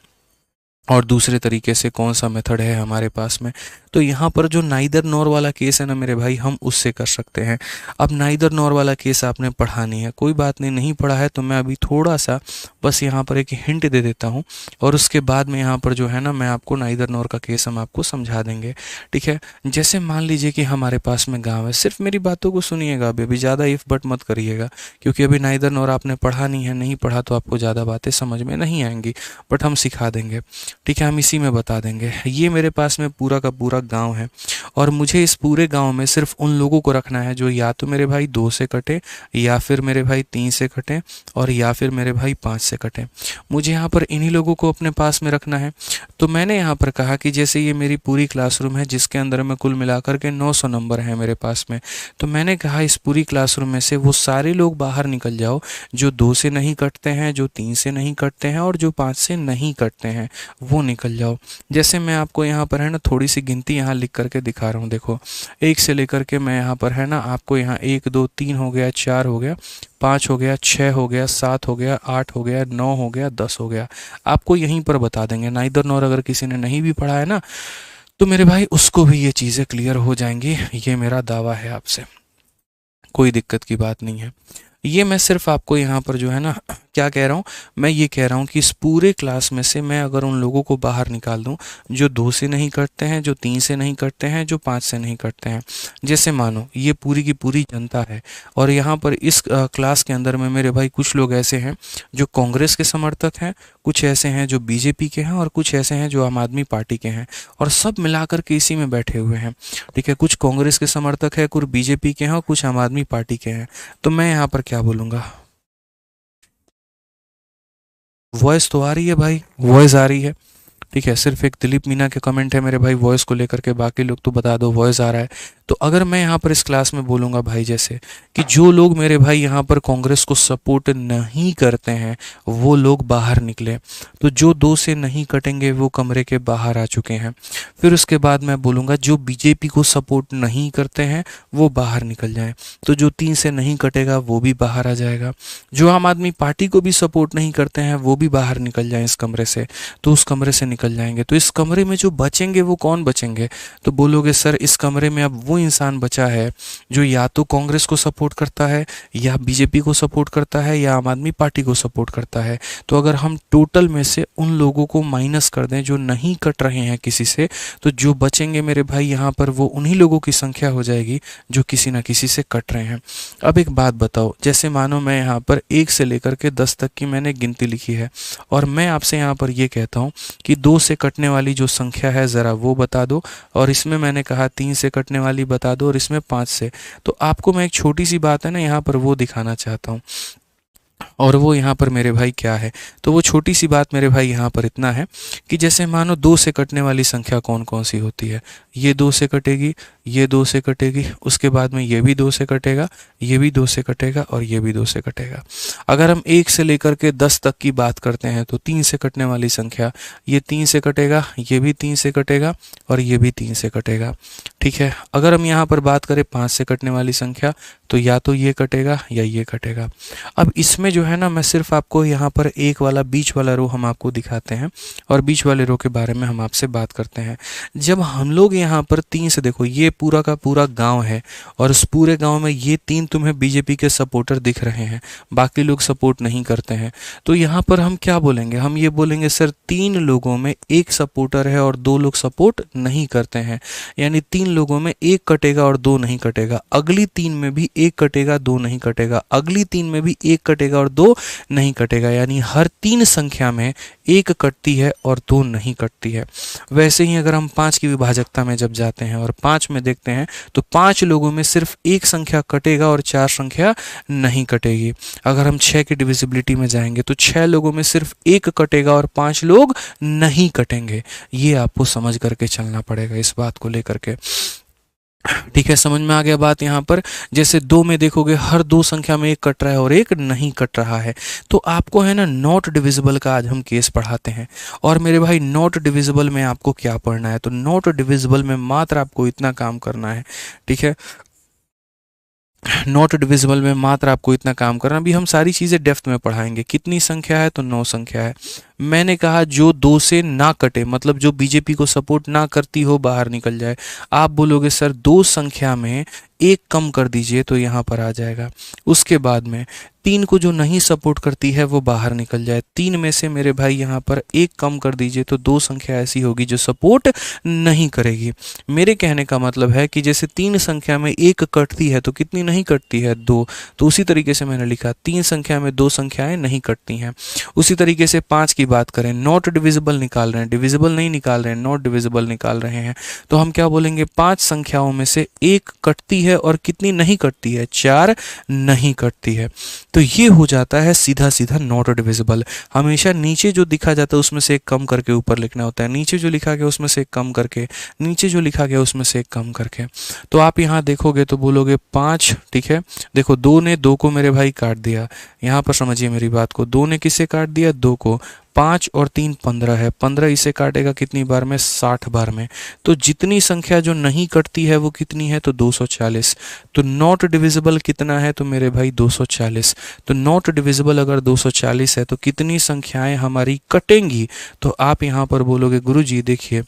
और दूसरे तरीके से कौन सा मेथड है हमारे पास में, तो यहाँ पर जो नाइदर नॉर वाला केस है ना मेरे भाई, हम उससे कर सकते हैं। अब नाइदर नॉर वाला केस आपने पढ़ा नहीं है, कोई बात नहीं, नहीं पढ़ा है तो मैं अभी थोड़ा सा बस यहाँ पर एक हिंट दे देता हूँ, और उसके बाद में यहाँ पर जो है ना मैं आपको नाइदर नॉर का केस हम आपको समझा देंगे, ठीक है। जैसे मान लीजिए कि हमारे पास में गाँव है, सिर्फ मेरी बातों को सुनिएगा, अभी ज़्यादा इफ बट मत करिएगा, क्योंकि अभी नाइदर नॉर आपने पढ़ा नहीं है, नहीं पढ़ा तो आपको ज़्यादा बातें समझ में नहीं आएंगी, बट हम सिखा देंगे, ठीक है, हम इसी में बता देंगे। ये मेरे पास में पूरा का पूरा गांव है, और मुझे इस पूरे गांव में सिर्फ उन लोगों को रखना है जो या तो मेरे भाई 2 से कटे, या फिर मेरे भाई 3 से कटे, और या फिर मेरे भाई 5 से कटे। मुझे यहाँ पर इन्हीं लोगों को अपने पास में रखना है। तो मैंने यहाँ पर कहा कि जैसे ये मेरी पूरी क्लासरूम है, जिसके अंदर में कुल मिलाकर के 900 नंबर हैं मेरे पास में, तो मैंने कहा इस पूरी क्लासरूम में से वो सारे लोग बाहर निकल जाओ जो 2 से नहीं कटते हैं, जो 3 से नहीं कटते हैं, और जो 5 से नहीं कटते हैं, वो निकल जाओ। जैसे मैं आपको यहाँ पर है ना थोड़ी सी गिनती यहाँ लिख करके दिखा रहा हूँ, देखो 1 से लेकर के मैं यहाँ पर है ना आपको यहाँ 1 2 3 हो गया, 4 हो गया, 5 हो गया, 6 हो गया, 7 हो गया, 8 हो गया, 9 हो गया, 10 हो गया, आपको यहीं पर बता देंगे। नाइदर नॉर अगर किसी ने नहीं भी पढ़ा है ना, तो मेरे भाई उसको भी ये चीज़ें क्लियर हो जाएंगी, ये मेरा दावा है आपसे, कोई दिक्कत की बात नहीं है। ये मैं सिर्फ आपको यहाँ पर जो है ना क्या कह रहा हूँ, मैं ये कह रहा हूँ कि इस पूरे क्लास में से मैं अगर उन लोगों को बाहर निकाल दूँ जो 2 से नहीं कटते हैं, जो 3 से नहीं कटते हैं, जो 5 से नहीं कटते हैं। जैसे मानो ये पूरी की पूरी जनता है और यहाँ पर इस क्लास के अंदर में मेरे भाई कुछ लोग ऐसे हैं जो कांग्रेस के समर्थक हैं, कुछ ऐसे हैं जो बीजेपी के हैं और कुछ ऐसे हैं जो आम आदमी पार्टी के हैं, और सब मिलाकर के इसी में बैठे हुए हैं। ठीक है, कुछ कांग्रेस के समर्थक है, कुछ बीजेपी के हैं और कुछ आम आदमी पार्टी के हैं। तो मैं यहाँ पर क्या बोलूँगा? वॉइस तो आ रही है भाई, वॉइस आ रही है। ठीक है, सिर्फ एक दिलीप मीना के कमेंट है मेरे भाई वॉइस को लेकर के, बाकी लोग तो बता दो वॉइस आ रहा है। तो अगर मैं यहाँ पर इस क्लास में बोलूँगा भाई जैसे कि जो लोग मेरे भाई यहाँ पर कांग्रेस को सपोर्ट नहीं करते हैं वो लोग बाहर निकले, तो जो 2 से नहीं कटेंगे वो कमरे के बाहर आ चुके हैं। फिर उसके बाद मैं बोलूँगा जो बीजेपी को सपोर्ट नहीं करते हैं वो बाहर निकल जाएं, तो जो 3 से नहीं कटेगा वो भी बाहर आ जाएगा। जो आम आदमी पार्टी को भी सपोर्ट नहीं करते हैं वो भी बाहर निकल जाएं इस कमरे से, तो उस कमरे से निकल जाएंगे। तो इस कमरे में जो बचेंगे वो कौन बचेंगे? तो बोलोगे सर इस कमरे में अब वो इंसान बचा है जो या तो कांग्रेस को सपोर्ट करता है, या बीजेपी को सपोर्ट करता है, या आम आदमी पार्टी को सपोर्ट करता है। तो अगर हम टोटल में से उन लोगों को माइनस कर दें जो नहीं कट रहे हैं किसी से, तो जो बचेंगे मेरे भाई यहाँ पर वो उन्हीं लोगों की संख्या हो जाएगी जो किसी ना किसी से कट रहे हैं। अब एक बात बताओ, जैसे मानो मैं यहाँ पर 1 से लेकर के 10 तक की मैंने गिनती लिखी है और मैं आपसे यहाँ पर ये कहता हूँ कि 2 से कटने वाली जो संख्या है ज़रा वो बता दो, और इसमें मैंने कहा 3 से कटने वाली बता दो, और इसमें 5 से। तो आपको मैं एक छोटी सी बात है ना यहाँ पर वो दिखाना चाहता हूँ, और वो यहाँ पर मेरे भाई क्या है? तो वो छोटी सी बात मेरे भाई यहाँ पर इतना है कि जैसे मानो 2 से कटने वाली संख्या कौन कौन सी होती है? ये 2 से कटेगी, ये 2 से कटेगी, उसके बाद में ये भी 2 से कटेगा, ये भी 2 से कटेगा और ये भी 2 से कटेगा। अगर हम 1 से लेकर के 10 तक की बात करते हैं तो 3 से कटने वाली संख्या, ये 3 से कटेगा, ये भी 3 से कटेगा और ये भी 3 से कटेगा। ठीक है, अगर हम यहाँ पर बात करें 5 से कटने वाली संख्या, तो या तो ये कटेगा या ये कटेगा। अब इसमें जो है ना, मैं सिर्फ आपको यहाँ पर एक वाला बीच वाला रो हम आपको दिखाते हैं और बीच वाले रो के बारे में हम आपसे बात करते हैं। जब हम लोग यहाँ पर 3 से, देखो ये पूरा का पूरा गांव है और उस पूरे गांव में ये 3 तुम्हें बीजेपी के सपोर्टर दिख रहे हैं, बाकी लोग सपोर्ट नहीं करते हैं। तो यहाँ पर हम क्या बोलेंगे? हम ये बोलेंगे सर 3 लोगों में 1 सपोर्टर है और 2 लोग सपोर्ट नहीं करते हैं, यानी 3 लोगों में 1 कटेगा और 2 नहीं कटेगा। अगली 3 में भी 1 कटेगा, 2 नहीं कटेगा। अगली 3 में भी 1 कटेगा और 2 नहीं कटेगा, यानी हर 3 संख्या में 1 कटती है और 2 नहीं कटती है। वैसे ही अगर हम 5 की विभाजकता में जब जाते हैं और 5 में देखते हैं तो 5 लोगों में सिर्फ 1 संख्या कटेगा और 4 संख्या नहीं कटेगी। अगर हम 6 की डिविजिबिलिटी में जाएंगे तो 6 लोगों में सिर्फ 1 कटेगा और 5 लोग नहीं कटेंगे। ये आपको समझ करके चलना पड़ेगा इस बात को लेकर के। ठीक है, समझ में आ गया बात यहाँ पर? जैसे 2 में देखोगे हर 2 संख्या में 1 कट रहा है और 1 नहीं कट रहा है। तो आपको है ना नॉट डिविजिबल का आज हम केस पढ़ाते हैं। और मेरे भाई नॉट डिविजिबल में आपको क्या पढ़ना है? तो नॉट डिविजिबल में मात्र आपको इतना काम करना है। ठीक है, नॉट डिविजिबल में मात्र आपको इतना काम करना। अभी हम सारी चीज़ें डेप्थ में पढ़ाएंगे। कितनी संख्या है? तो 9 संख्या है। मैंने कहा जो 2 से ना कटे, मतलब जो बीजेपी को सपोर्ट ना करती हो बाहर निकल जाए। आप बोलोगे सर 2 संख्या में 1 कम कर दीजिए तो यहाँ पर आ जाएगा। उसके बाद में 3 को जो नहीं सपोर्ट करती है वो बाहर निकल जाए। 3 में से मेरे भाई यहाँ पर 1 कम कर दीजिए तो 2 संख्या ऐसी होगी जो सपोर्ट नहीं करेगी। मेरे कहने का मतलब है कि जैसे 3 संख्या में 1 कटती है तो कितनी नहीं कटती है? 2। तो उसी तरीके से मैंने लिखा 3 संख्या में 2 संख्याएं नहीं कटती हैं। उसी तरीके से 5 की बात करें, नॉट डिविजिबल निकाल रहे हैं, डिविजिबल नहीं निकाल रहे हैं, नॉट डिविजिबल निकाल रहे हैं, तो हम क्या बोलेंगे? 5 संख्याओं में से 1 कटती है और कितनी नहीं कटती है? 4 नहीं कटती है। तो ये हो जाता है सीधा सीधा नॉट डिविजिबल। हमेशा नीचे जो दिखा जाता है उसमें से 1 कम करके ऊपर लिखना होता है, नीचे जो लिखा गया उसमें से 1 कम करके, नीचे जो लिखा गया उसमें से 1 कम करके। तो आप यहाँ देखोगे तो बोलोगे 5। ठीक है, देखो 2 ने 2 को मेरे भाई काट दिया। यहाँ पर समझिए मेरी बात को, 2 ने किसे काट दिया? 2 को। 5 और 3 15 है, 15 इसे काटेगा कितनी बार में? 60 बार में। तो जितनी संख्या जो नहीं कटती है वो कितनी है? तो 240। तो नॉट डिविजिबल कितना है? तो मेरे भाई 240। तो नॉट डिविजिबल अगर 240 है तो कितनी संख्याएं हमारी कटेंगी? तो आप यहाँ पर बोलोगे गुरुजी देखिए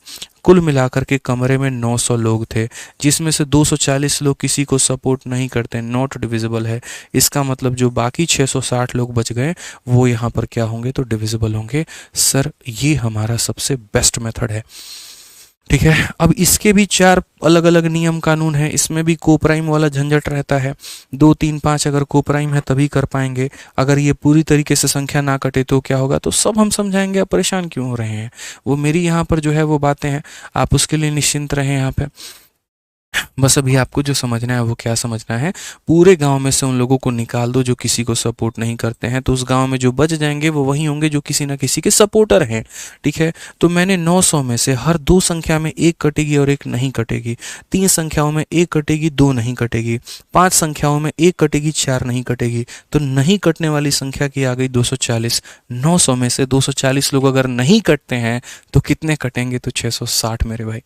कुल मिलाकर के कमरे में 900 लोग थे, जिसमें से 240 लोग किसी को सपोर्ट नहीं करते, नॉट डिविजिबल है। इसका मतलब जो बाकी 660 लोग बच गए वो यहाँ पर क्या होंगे, तो डिविजिबल होंगे। सर ये हमारा सबसे बेस्ट मेथड है। ठीक है, अब इसके भी 4 अलग अलग नियम कानून हैं। इसमें भी कोप्राइम वाला झंझट रहता है। 2 3 5 अगर कोप्राइम है तभी कर पाएंगे। अगर ये पूरी तरीके से संख्या ना कटे तो क्या होगा, तो सब हम समझाएंगे, आप परेशान क्यों हो रहे हैं। वो मेरी यहाँ पर जो है वो बातें हैं, आप उसके लिए निश्चिंत रहें यहाँ पे। बस अभी आपको जो समझना है वो क्या समझना है, पूरे गांव में से उन लोगों को निकाल दो जो किसी को सपोर्ट नहीं करते हैं, तो उस गांव में जो बच जाएंगे वो वही होंगे जो किसी ना किसी के सपोर्टर हैं। ठीक है, तो मैंने 900 में से हर 2 संख्या में 1 कटेगी और 1 नहीं कटेगी, 3 संख्याओं में 1 कटेगी 2 नहीं कटेगी, 5 संख्याओं में 1 कटेगी 4 नहीं कटेगी, तो नहीं कटने वाली संख्या की आ गई 240। 900 में से 240 लोग अगर नहीं कटते हैं तो कितने कटेंगे, तो 660 मेरे भाई।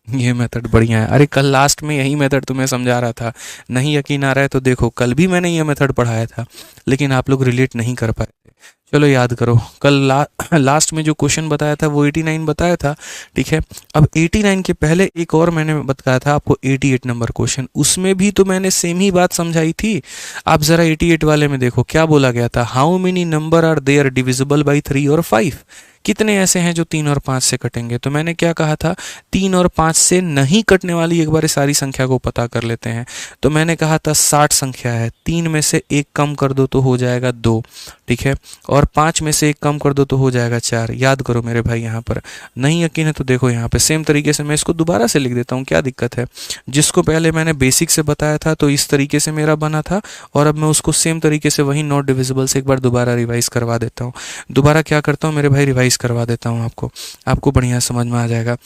ये मेथड बढ़िया है। अरे कल लास्ट में यही मेथड तुम्हें समझा रहा था, नहीं यकीन आ रहा है तो देखो, कल भी मैंने ये मेथड पढ़ाया था लेकिन आप लोग रिलेट नहीं कर पाए थे। चलो याद करो, कल लास्ट में जो क्वेश्चन बताया था वो 89 बताया था। ठीक है, अब 89 के पहले एक और मैंने बताया था आपको 88 नंबर क्वेश्चन, उसमें भी तो मैंने सेम ही बात समझाई थी। आप जरा 88 वाले में देखो क्या बोला गया था, how many number are there divisible by 3 और 5, कितने ऐसे हैं जो 3 और 5 से कटेंगे। तो मैंने क्या कहा था, 3 और 5 से नहीं कटने वाली एक बार सारी संख्या को पता कर लेते हैं। तो मैंने कहा था 60 संख्या है, 3 में से 1 कम कर दो तो हो जाएगा 2। ठीक है, और 5 में से 1 कम कर दो तो हो जाएगा 4। याद करो मेरे भाई, यहाँ पर नहीं यकीन है तो देखो यहाँ पे सेम तरीके से मैं इसको दोबारा से लिख देता हूँ, क्या दिक्कत है। जिसको पहले मैंने बेसिक से बताया था तो इस तरीके से मेरा बना था, और अब मैं उसको सेम तरीके से वही नॉट डिविजिबल से एक बार दोबारा रिवाइज करवा देता हूँ। दोबारा क्या करता हूँ मेरे भाई, रिवाइज करवा देता हूँ आपको बढ़िया समझ में आ जाएगा।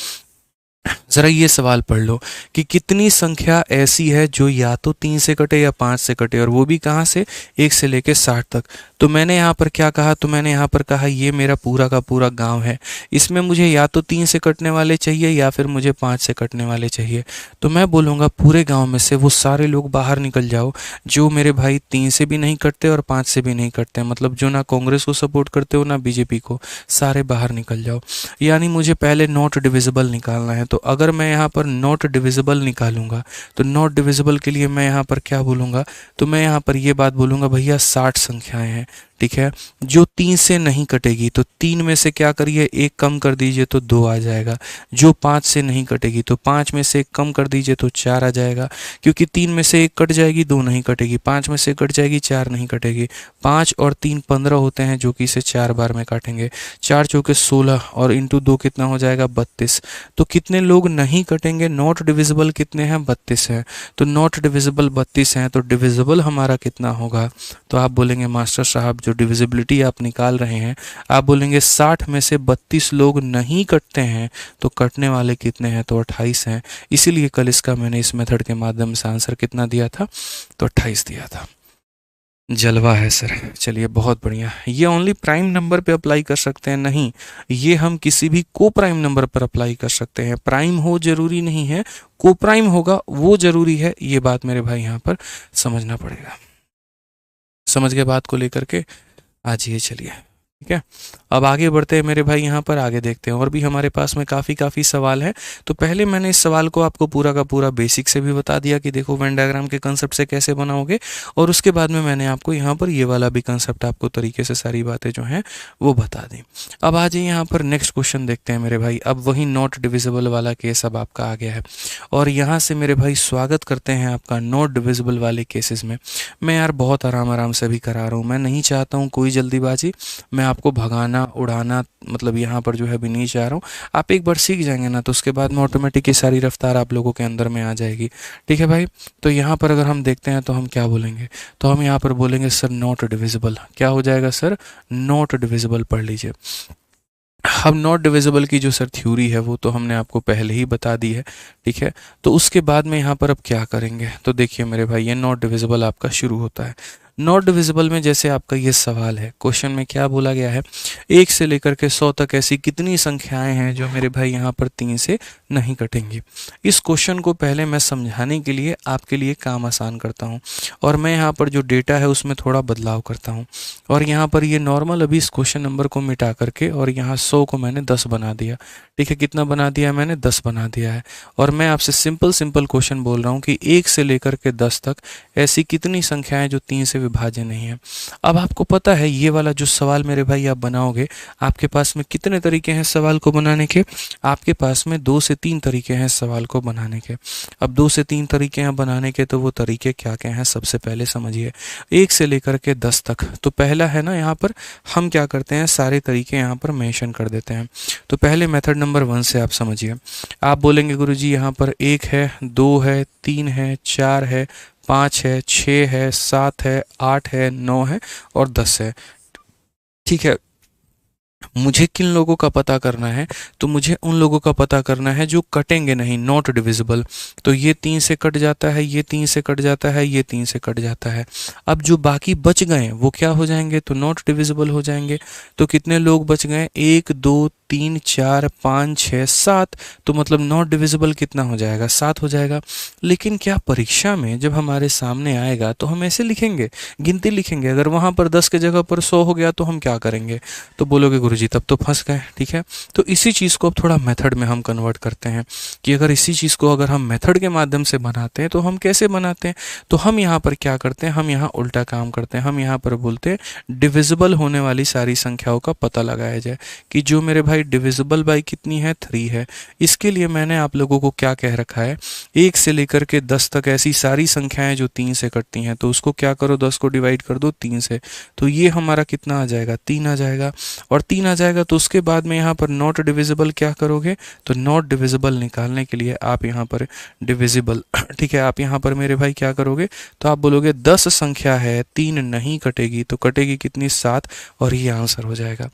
जरा ये सवाल पढ़ लो कि कितनी संख्या ऐसी है जो या तो 3 से कटे या 5 से कटे, और वो भी कहाँ से, 1 से लेके 60 तक। तो मैंने यहाँ पर क्या कहा, तो मैंने यहाँ पर कहा ये मेरा पूरा का पूरा गांव है, इसमें मुझे या तो 3 से कटने वाले चाहिए या फिर मुझे 5 से कटने वाले चाहिए। तो मैं बोलूँगा पूरे गाँव में से वो सारे लोग बाहर निकल जाओ जो मेरे भाई 3 से भी नहीं कटते और 5 से भी नहीं कटते, मतलब जो ना कांग्रेस को सपोर्ट करते हो ना बीजेपी को, सारे बाहर निकल जाओ। यानी मुझे पहले नॉट डिविजिबल निकालना है। तो अगर मैं यहाँ पर नॉट डिविजिबल निकालूंगा तो नॉट डिविजिबल के लिए मैं यहाँ पर क्या बोलूँगा, तो मैं यहाँ पर ये बात बोलूँगा, भैया 60 संख्याएं हैं। ठीक है, जो 3 से नहीं कटेगी तो 3 में से क्या करिए 1 कम कर दीजिए तो 2 आ जाएगा। जो 5 से नहीं कटेगी तो 5 में से 1 कम कर दीजिए तो 4 आ जाएगा, क्योंकि 3 में से 1 कट जाएगी 2 नहीं कटेगी, 5 में से कट जाएगी 4 नहीं कटेगी। 5 और 3 15 होते हैं जो कि इसे 4 बार में काटेंगे, 4 चौके 16 और इंटू 2 कितना हो जाएगा 32। तो कितने लोग नहीं कटेंगे, नॉट डिविजिबल कितने हैं, 32 हैं। तो नॉट डिविजिबल 32 हैं, तो डिविजिबल हमारा कितना होगा, तो आप बोलेंगे मास्टर साहब जो डिविजिबिलिटी आप निकाल रहे हैं, आप बोलेंगे 60 में से 32 लोग नहीं कटते हैं तो कटने वाले कितने हैं, तो 28 हैं। इसीलिए कल इसका मैंने इस मेथड के माध्यम से आंसर कितना दिया था, तो 28 दिया था। जलवा है सर, चलिए बहुत बढ़िया। ये ओनली प्राइम नंबर पे अप्लाई कर सकते हैं, नहीं ये हम किसी भी को प्राइम नंबर पर अप्लाई कर सकते हैं। प्राइम हो जरूरी नहीं है, को प्राइम होगा वो जरूरी है, ये बात मेरे भाई यहाँ पर समझना पड़ेगा। समझ गए बात को लेकर के, आज ये चलिए ठीक है। अब आगे बढ़ते हैं मेरे भाई, यहाँ पर आगे देखते हैं, और भी हमारे पास में काफ़ी सवाल है। तो पहले मैंने इस सवाल को आपको पूरा का पूरा बेसिक से भी बता दिया कि देखो वेन डायग्राम के कंसेप्ट से कैसे बनाओगे, और उसके बाद में मैंने आपको यहाँ पर ये वाला भी कंसेप्ट आपको तरीके से सारी बातें जो हैं वो बता दी। अब आ जाइए यहाँ पर नेक्स्ट क्वेश्चन देखते हैं मेरे भाई। अब वही नॉट डिविजिबल वाला केस अब आपका आ गया है, और यहाँ से मेरे भाई स्वागत करते हैं आपका नॉट डिविजिबल वाले केसेस में। मैं यार बहुत आराम से भी करा रहा हूँ, मैं नहीं चाहता हूँ कोई जल्दीबाजी, मैं आपको भगाना उड़ाना मतलब यहाँ पर जो है भी नहीं चाह रहा हूँ। आप एक बार सीख जाएंगे ना तो उसके बाद में ऑटोमेटिक ये सारी रफ्तार आप लोगों के अंदर में आ जाएगी। ठीक है भाई, तो यहाँ पर अगर हम देखते हैं तो हम क्या बोलेंगे, तो हम यहाँ पर बोलेंगे सर नॉट डिविजिबल। क्या हो जाएगा सर, नॉट डिविजिबल पढ़ लीजिए। अब नॉट डिविजिबल की जो सर थ्योरी है वो तो हमने आपको पहले ही बता दी है। ठीक है, तो उसके बाद में यहाँ पर अब क्या करेंगे, तो देखिए मेरे भाई ये नॉट डिविजिबल आपका शुरू होता है। नॉट डिविजिबल में जैसे आपका ये सवाल है, क्वेश्चन में क्या बोला गया है, 1 से लेकर के 100 तक ऐसी कितनी संख्याएं हैं जो मेरे भाई यहाँ पर 3 से नहीं कटेंगी। इस क्वेश्चन को पहले मैं समझाने के लिए आपके लिए काम आसान करता हूँ और मैं यहाँ पर जो डेटा है उसमें थोड़ा बदलाव करता हूँ और यहाँ पर ये नॉर्मल अभी इस क्वेश्चन नंबर को मिटा करके और यहाँ 100 को मैंने 10 बना दिया। ठीक है, कितना बना दिया मैंने? 10 बना दिया है। और मैं आपसे सिंपल क्वेश्चन बोल रहा हूँ कि 1 से लेकर के 10 तक ऐसी कितनी संख्याएं जो 3 से विभाज्य नहीं है। अब आपको पता है ये वाला जो सवाल मेरे भाई आप बनाओगे, आपके पास में कितने तरीके हैं सवाल को बनाने के? आपके पास में 2 से 3 तरीके हैं सवाल को बनाने के। अब 2 से 3 तरीके हैं बनाने के, तो वो तरीके क्या क्या हैं सबसे पहले समझिए। 1 से लेकर के 10 तक, तो पहला है ना, यहाँ पर हम क्या करते हैं, सारे तरीके यहाँ पर मेंशन कर देते हैं। तो पहले मेथड नंबर 1 से आप समझिए। आप बोलेंगे गुरुजी यहाँ पर 1 है, 2 है, 3 है, 4 है, 5 है, 6 है, 7 है, 8 है, 9 है और 10 है। ठीक है, मुझे किन लोगों का पता करना है? तो मुझे उन लोगों का पता करना है जो कटेंगे नहीं, नॉट डिविजिबल। तो ये 3 से कट जाता है, ये 3 से कट जाता है, ये 3 से कट जाता है। अब जो बाकी बच गए वो क्या हो जाएंगे? तो नॉट डिविजिबल हो जाएंगे। तो कितने लोग बच गए? 1 2 3 4 5 6 7। तो मतलब नॉट डिविजिबल कितना हो जाएगा? 7 हो जाएगा। लेकिन क्या परीक्षा में जब हमारे सामने आएगा तो हम ऐसे लिखेंगे, गिनती लिखेंगे? अगर वहां पर 10 के जगह पर 100 हो गया तो हम क्या करेंगे? तो बोलोगे गुरुजी तब तो फंस गए। ठीक है, तो इसी चीज़ को अब थोड़ा मेथड में हम कन्वर्ट करते हैं कि अगर इसी चीज़ को अगर हम मेथड के माध्यम से बनाते हैं तो हम कैसे बनाते हैं? तो हम यहाँ पर क्या करते हैं, हम यहाँ उल्टा काम करते हैं। हम यहाँ पर बोलते हैं डिविजिबल होने वाली सारी संख्याओं का पता लगाया जाए कि जो मेरे भाई डिविजिबल बाई कितनी है? 3 है। इसके लिए मैंने आप लोगों को क्या कह रखा है, 1 से लेकर के 10 तक ऐसी सारी संख्याएं जो 3 से कटती हैं, तो उसको क्या करो, 10 को डिवाइड कर दो 3 से। तो ये हमारा कितना आ जाएगा? 3 आ जाएगा। और 3 आ जाएगा तो उसके बाद में यहाँ पर नॉट डिविजिबल क्या करोगे? तो नॉट डिविजिबल निकालने के लिए आप यहाँ पर डिविजिबल ठीक है, आप यहाँ पर मेरे भाई क्या करोगे? तो आप बोलोगे 10 संख्या है, 3 नहीं कटेगी, तो कटेगी कितनी? 7। और ये आंसर हो जाएगा।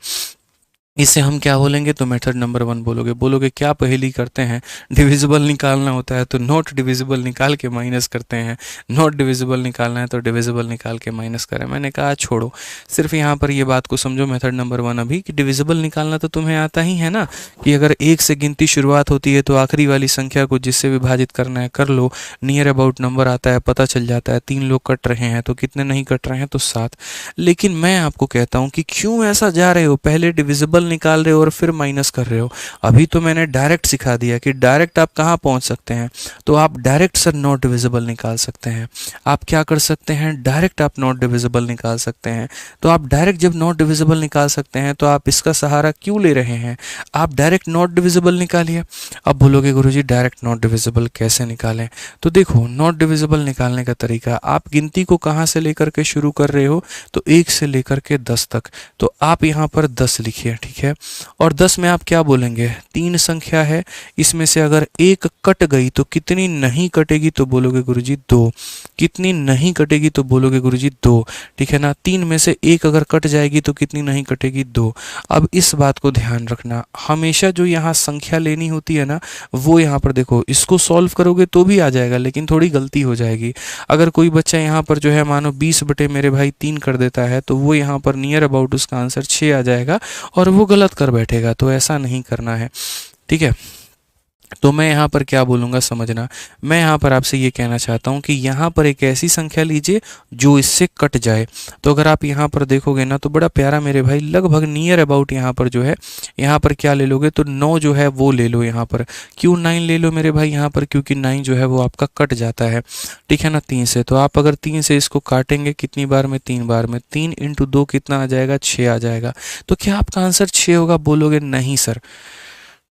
इसे हम क्या बोलेंगे? तो मेथड नंबर 1 बोलोगे। बोलोगे क्या पहेली करते हैं, डिविजिबल निकालना होता है तो नॉट डिविजिबल निकाल के माइनस करते हैं, नॉट डिविजिबल निकालना है तो डिविजिबल निकाल के माइनस करें। मैंने कहा छोड़ो, सिर्फ यहाँ पर ये बात को समझो मेथड नंबर 1 अभी, कि डिविजिबल निकालना तो तुम्हें आता ही है ना, कि अगर 1 से गिनती शुरुआत होती है तो आखिरी वाली संख्या को जिससे विभाजित करना है कर लो, नियर अबाउट नंबर आता है, पता चल जाता है। 3 लोग कट रहे हैं तो कितने नहीं कट रहे हैं? तो 7। लेकिन मैं आपको कहता हूँ कि क्यों ऐसा जा रहे हो, पहले डिविजिबल निकाल रहे हो और फिर माइनस कर रहे हो। अभी तो मैंने डायरेक्ट सिखा दिया कि डायरेक्ट आप कहाँ पहुँच सकते हैं। तो आप डायरेक्ट सर नॉट डिविजिबल निकाल सकते हैं। आप क्या कर सकते हैं? डायरेक्ट आप नॉट डिविजिबल निकाल सकते हैं। तो आप डायरेक्ट जब नॉट डिविजिबल निकाल सकते हैं तो आप इसका सहारा क्यों ले रहे हैं? आप डायरेक्ट नॉट डिविजिबल निकालिए। अब बोलोगे गुरुजी डायरेक्ट नॉट डिविजिबल कैसे निकालें? तो देखो, नॉट डिविजिबल निकालने का तरीका, आप गिनती को कहाँ से लेकर के शुरू कर रहे हो? तो 1 से लेकर के 10 तक। तो आप यहाँ पर 10 लिखिए। ठीक है, और 10 में आप क्या बोलेंगे? 3 संख्या है, इसमें से अगर 1 कट गई तो कितनी नहीं कटेगी? तो बोलोगे गुरुजी 2। कितनी नहीं कटेगी? तो बोलोगे गुरुजी 2। ठीक है ना, 3 में से 1 अगर कट जाएगी तो कितनी नहीं कटेगी? 2। अब इस बात को ध्यान रखना, हमेशा जो यहाँ संख्या लेनी होती है ना, वो यहाँ पर देखो, इसको सॉल्व करोगे तो भी आ जाएगा, लेकिन थोड़ी गलती हो जाएगी। अगर कोई बच्चा यहाँ पर जो है मानो 20 बटे मेरे भाई 3 कर देता है तो वो यहाँ पर नियर अबाउट उसका आंसर 6 आ जाएगा और वो गलत कर बैठेगा। तो ऐसा नहीं करना है। ठीक है, तो मैं यहाँ पर क्या बोलूँगा समझना, मैं यहाँ पर आपसे ये कहना चाहता हूँ कि यहाँ पर एक ऐसी संख्या लीजिए जो इससे कट जाए। तो अगर आप यहाँ पर देखोगे ना तो बड़ा प्यारा मेरे भाई, लगभग नियर अबाउट यहाँ पर जो है, यहाँ पर क्या ले लोगे? तो 9 जो है वो ले लो यहाँ पर। क्यों 9 ले लो मेरे भाई यहाँ पर? क्योंकि 9 जो है वो आपका कट जाता है। ठीक है ना, 3 से। तो आप अगर 3 से इसको काटेंगे कितनी बार में? 3 बार में। 3 × 2 कितना आ जाएगा? 6 आ जाएगा। तो क्या आपका आंसर 6 होगा? बोलोगे नहीं सर।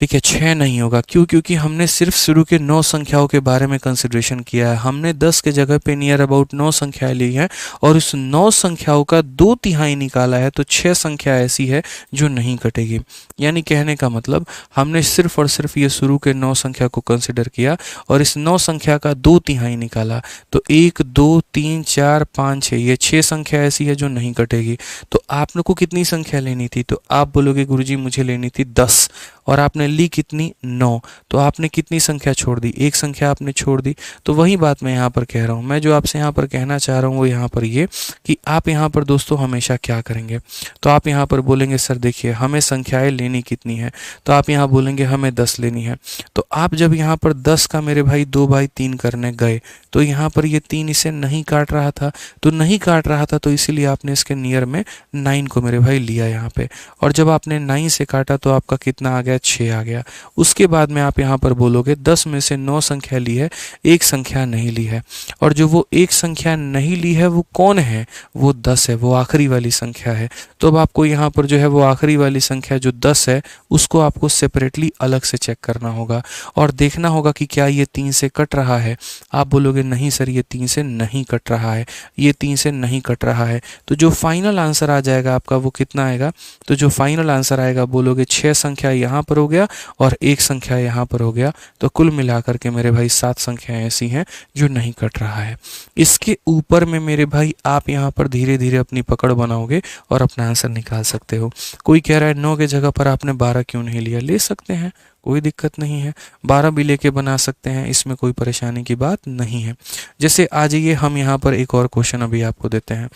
ठीक है, 6 नहीं होगा। क्यों? क्योंकि हमने सिर्फ शुरू के 9 संख्याओं के बारे में कंसिडरेशन किया है। हमने 10 के जगह पे नियर अबाउट 9 संख्याएं ली हैं और उस 9 संख्याओं का 2/3 निकाला है। तो 6 संख्या ऐसी है जो नहीं कटेगी। यानी कहने का मतलब, हमने सिर्फ और सिर्फ ये शुरू के 9 संख्या को कंसिडर किया और इस 9 संख्या का 2/3 निकाला। तो 1 2 3 4 5 6, ये 6 संख्या ऐसी है जो नहीं कटेगी। तो आप लोग को कितनी संख्या लेनी थी? तो आप बोलोगे गुरुजी मुझे लेनी थी 10। और आपने ली कितनी 9, तो आपने कितनी संख्या छोड़ दी, एक संख्या आपने छोड़ दी। तो वही बात मैं यहाँ पर कह रहा हूँ, मैं जो आपसे यहाँ पर कहना चाह रहा हूँ वो यहाँ पर ये कि आप यहाँ पर दोस्तों हमेशा क्या करेंगे, तो आप यहाँ पर बोलेंगे सर देखिए हमें संख्याएं लेनी कितनी है, तो आप यहाँ बोलेंगे हमें 10 लेनी है। तो आप जब यहाँ पर 10 का मेरे भाई 2/3 करने गए तो यहाँ पर ये 3 इसे नहीं काट रहा था, तो नहीं काट रहा था तो इसीलिए आपने इसके नियर में 9 को मेरे भाई लिया यहाँ पे, और जब आपने 9 से काटा तो आपका कितना आ गया, 6 आ गया। उसके बाद में आप यहाँ पर बोलोगे 10 में से 9 संख्या ली है, एक संख्या नहीं ली है, और जो वो एक संख्या नहीं ली है वो कौन है, वो 10 है, वो आखिरी वाली संख्या है। तो अब आपको यहाँ पर जो है वो आखिरी वाली संख्या जो 10 है उसको आपको सेपरेटली अलग से चेक करना होगा और देखना होगा कि क्या ये 3 से कट रहा है। आप बोलोगे नहीं सर ये 3 से नहीं कट रहा है, ये 3 से नहीं कट रहा है, तो जो फाइनल आंसर आ जाएगा आपका वो कितना आएगा, तो जो फाइनल आंसर आएगा बोलोगे 6 संख्या यहाँ पर हो गया और एक संख्या यहाँ पर हो गया, तो कुल मिलाकर के मेरे भाई 7 संख्याएं ऐसी हैं जो नहीं कट रहा है। इसके ऊपर में मेरे भाई आप यहाँ पर धीरे धीरे अपनी पकड़ बनाओगे और अपना आंसर निकाल सकते हो। कोई कह रहा है 9 के जगह पर आपने 12 क्यों नहीं लिया, ले सकते हैं, कोई दिक्कत नहीं है, 12 भी लेके बना सकते हैं, इसमें कोई परेशानी की बात नहीं है। जैसे आ जाइए हम यहाँ पर एक और क्वेश्चन अभी आपको देते हैं,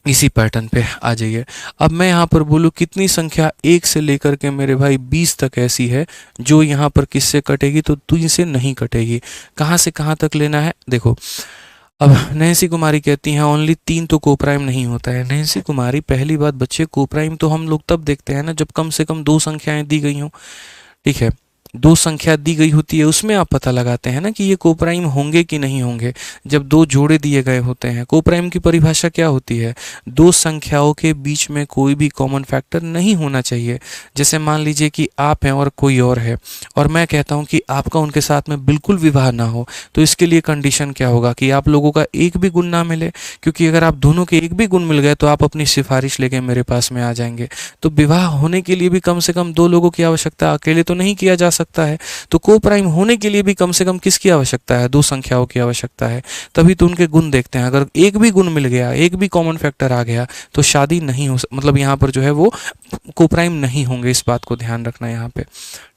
इसी पैटर्न पे आ जाइए। अब मैं यहाँ पर बोलूँ कितनी संख्या 1 से लेकर के मेरे भाई 20 तक ऐसी है जो यहाँ पर किससे कटेगी, तो 3 से नहीं कटेगी। कहाँ से कहाँ तक लेना है, देखो अब नैन्सी कुमारी कहती हैं ओनली 3 तो कोप्राइम नहीं होता है। नैन्सी कुमारी पहली बात बच्चे कोप्राइम तो हम लोग तब देखते हैं ना जब कम से कम 2 संख्याएं दी गई हों, ठीक है, 2 संख्या दी गई होती है उसमें आप पता लगाते हैं ना कि ये कोप्राइम होंगे कि नहीं होंगे, जब 2 जोड़े दिए गए होते हैं। कोप्राइम की परिभाषा क्या होती है, 2 संख्याओं के बीच में कोई भी कॉमन फैक्टर नहीं होना चाहिए। जैसे मान लीजिए कि आप हैं और कोई और है और मैं कहता हूं कि आपका उनके साथ में बिल्कुल विवाह ना हो, तो इसके लिए कंडीशन क्या होगा कि आप लोगों का एक भी गुण ना मिले, क्योंकि अगर आप दोनों के एक भी गुण मिल गए तो आप अपनी सिफारिश लेके मेरे पास में आ जाएंगे। तो विवाह होने के लिए भी कम से कम 2 लोगों की आवश्यकता, अकेले तो नहीं किया जा सकता है। तो कोप्राइम होने के लिए भी कम से कम किसकी आवश्यकता है, 2 संख्याओं की आवश्यकता है, तभी तो उनके गुण देखते हैं। अगर एक भी गुण मिल गया, एक भी कॉमन फैक्टर आ गया तो शादी नहीं हो, मतलब यहाँ पर जो है वो कोप्राइम नहीं होंगे, इस बात को ध्यान रखना यहाँ पे,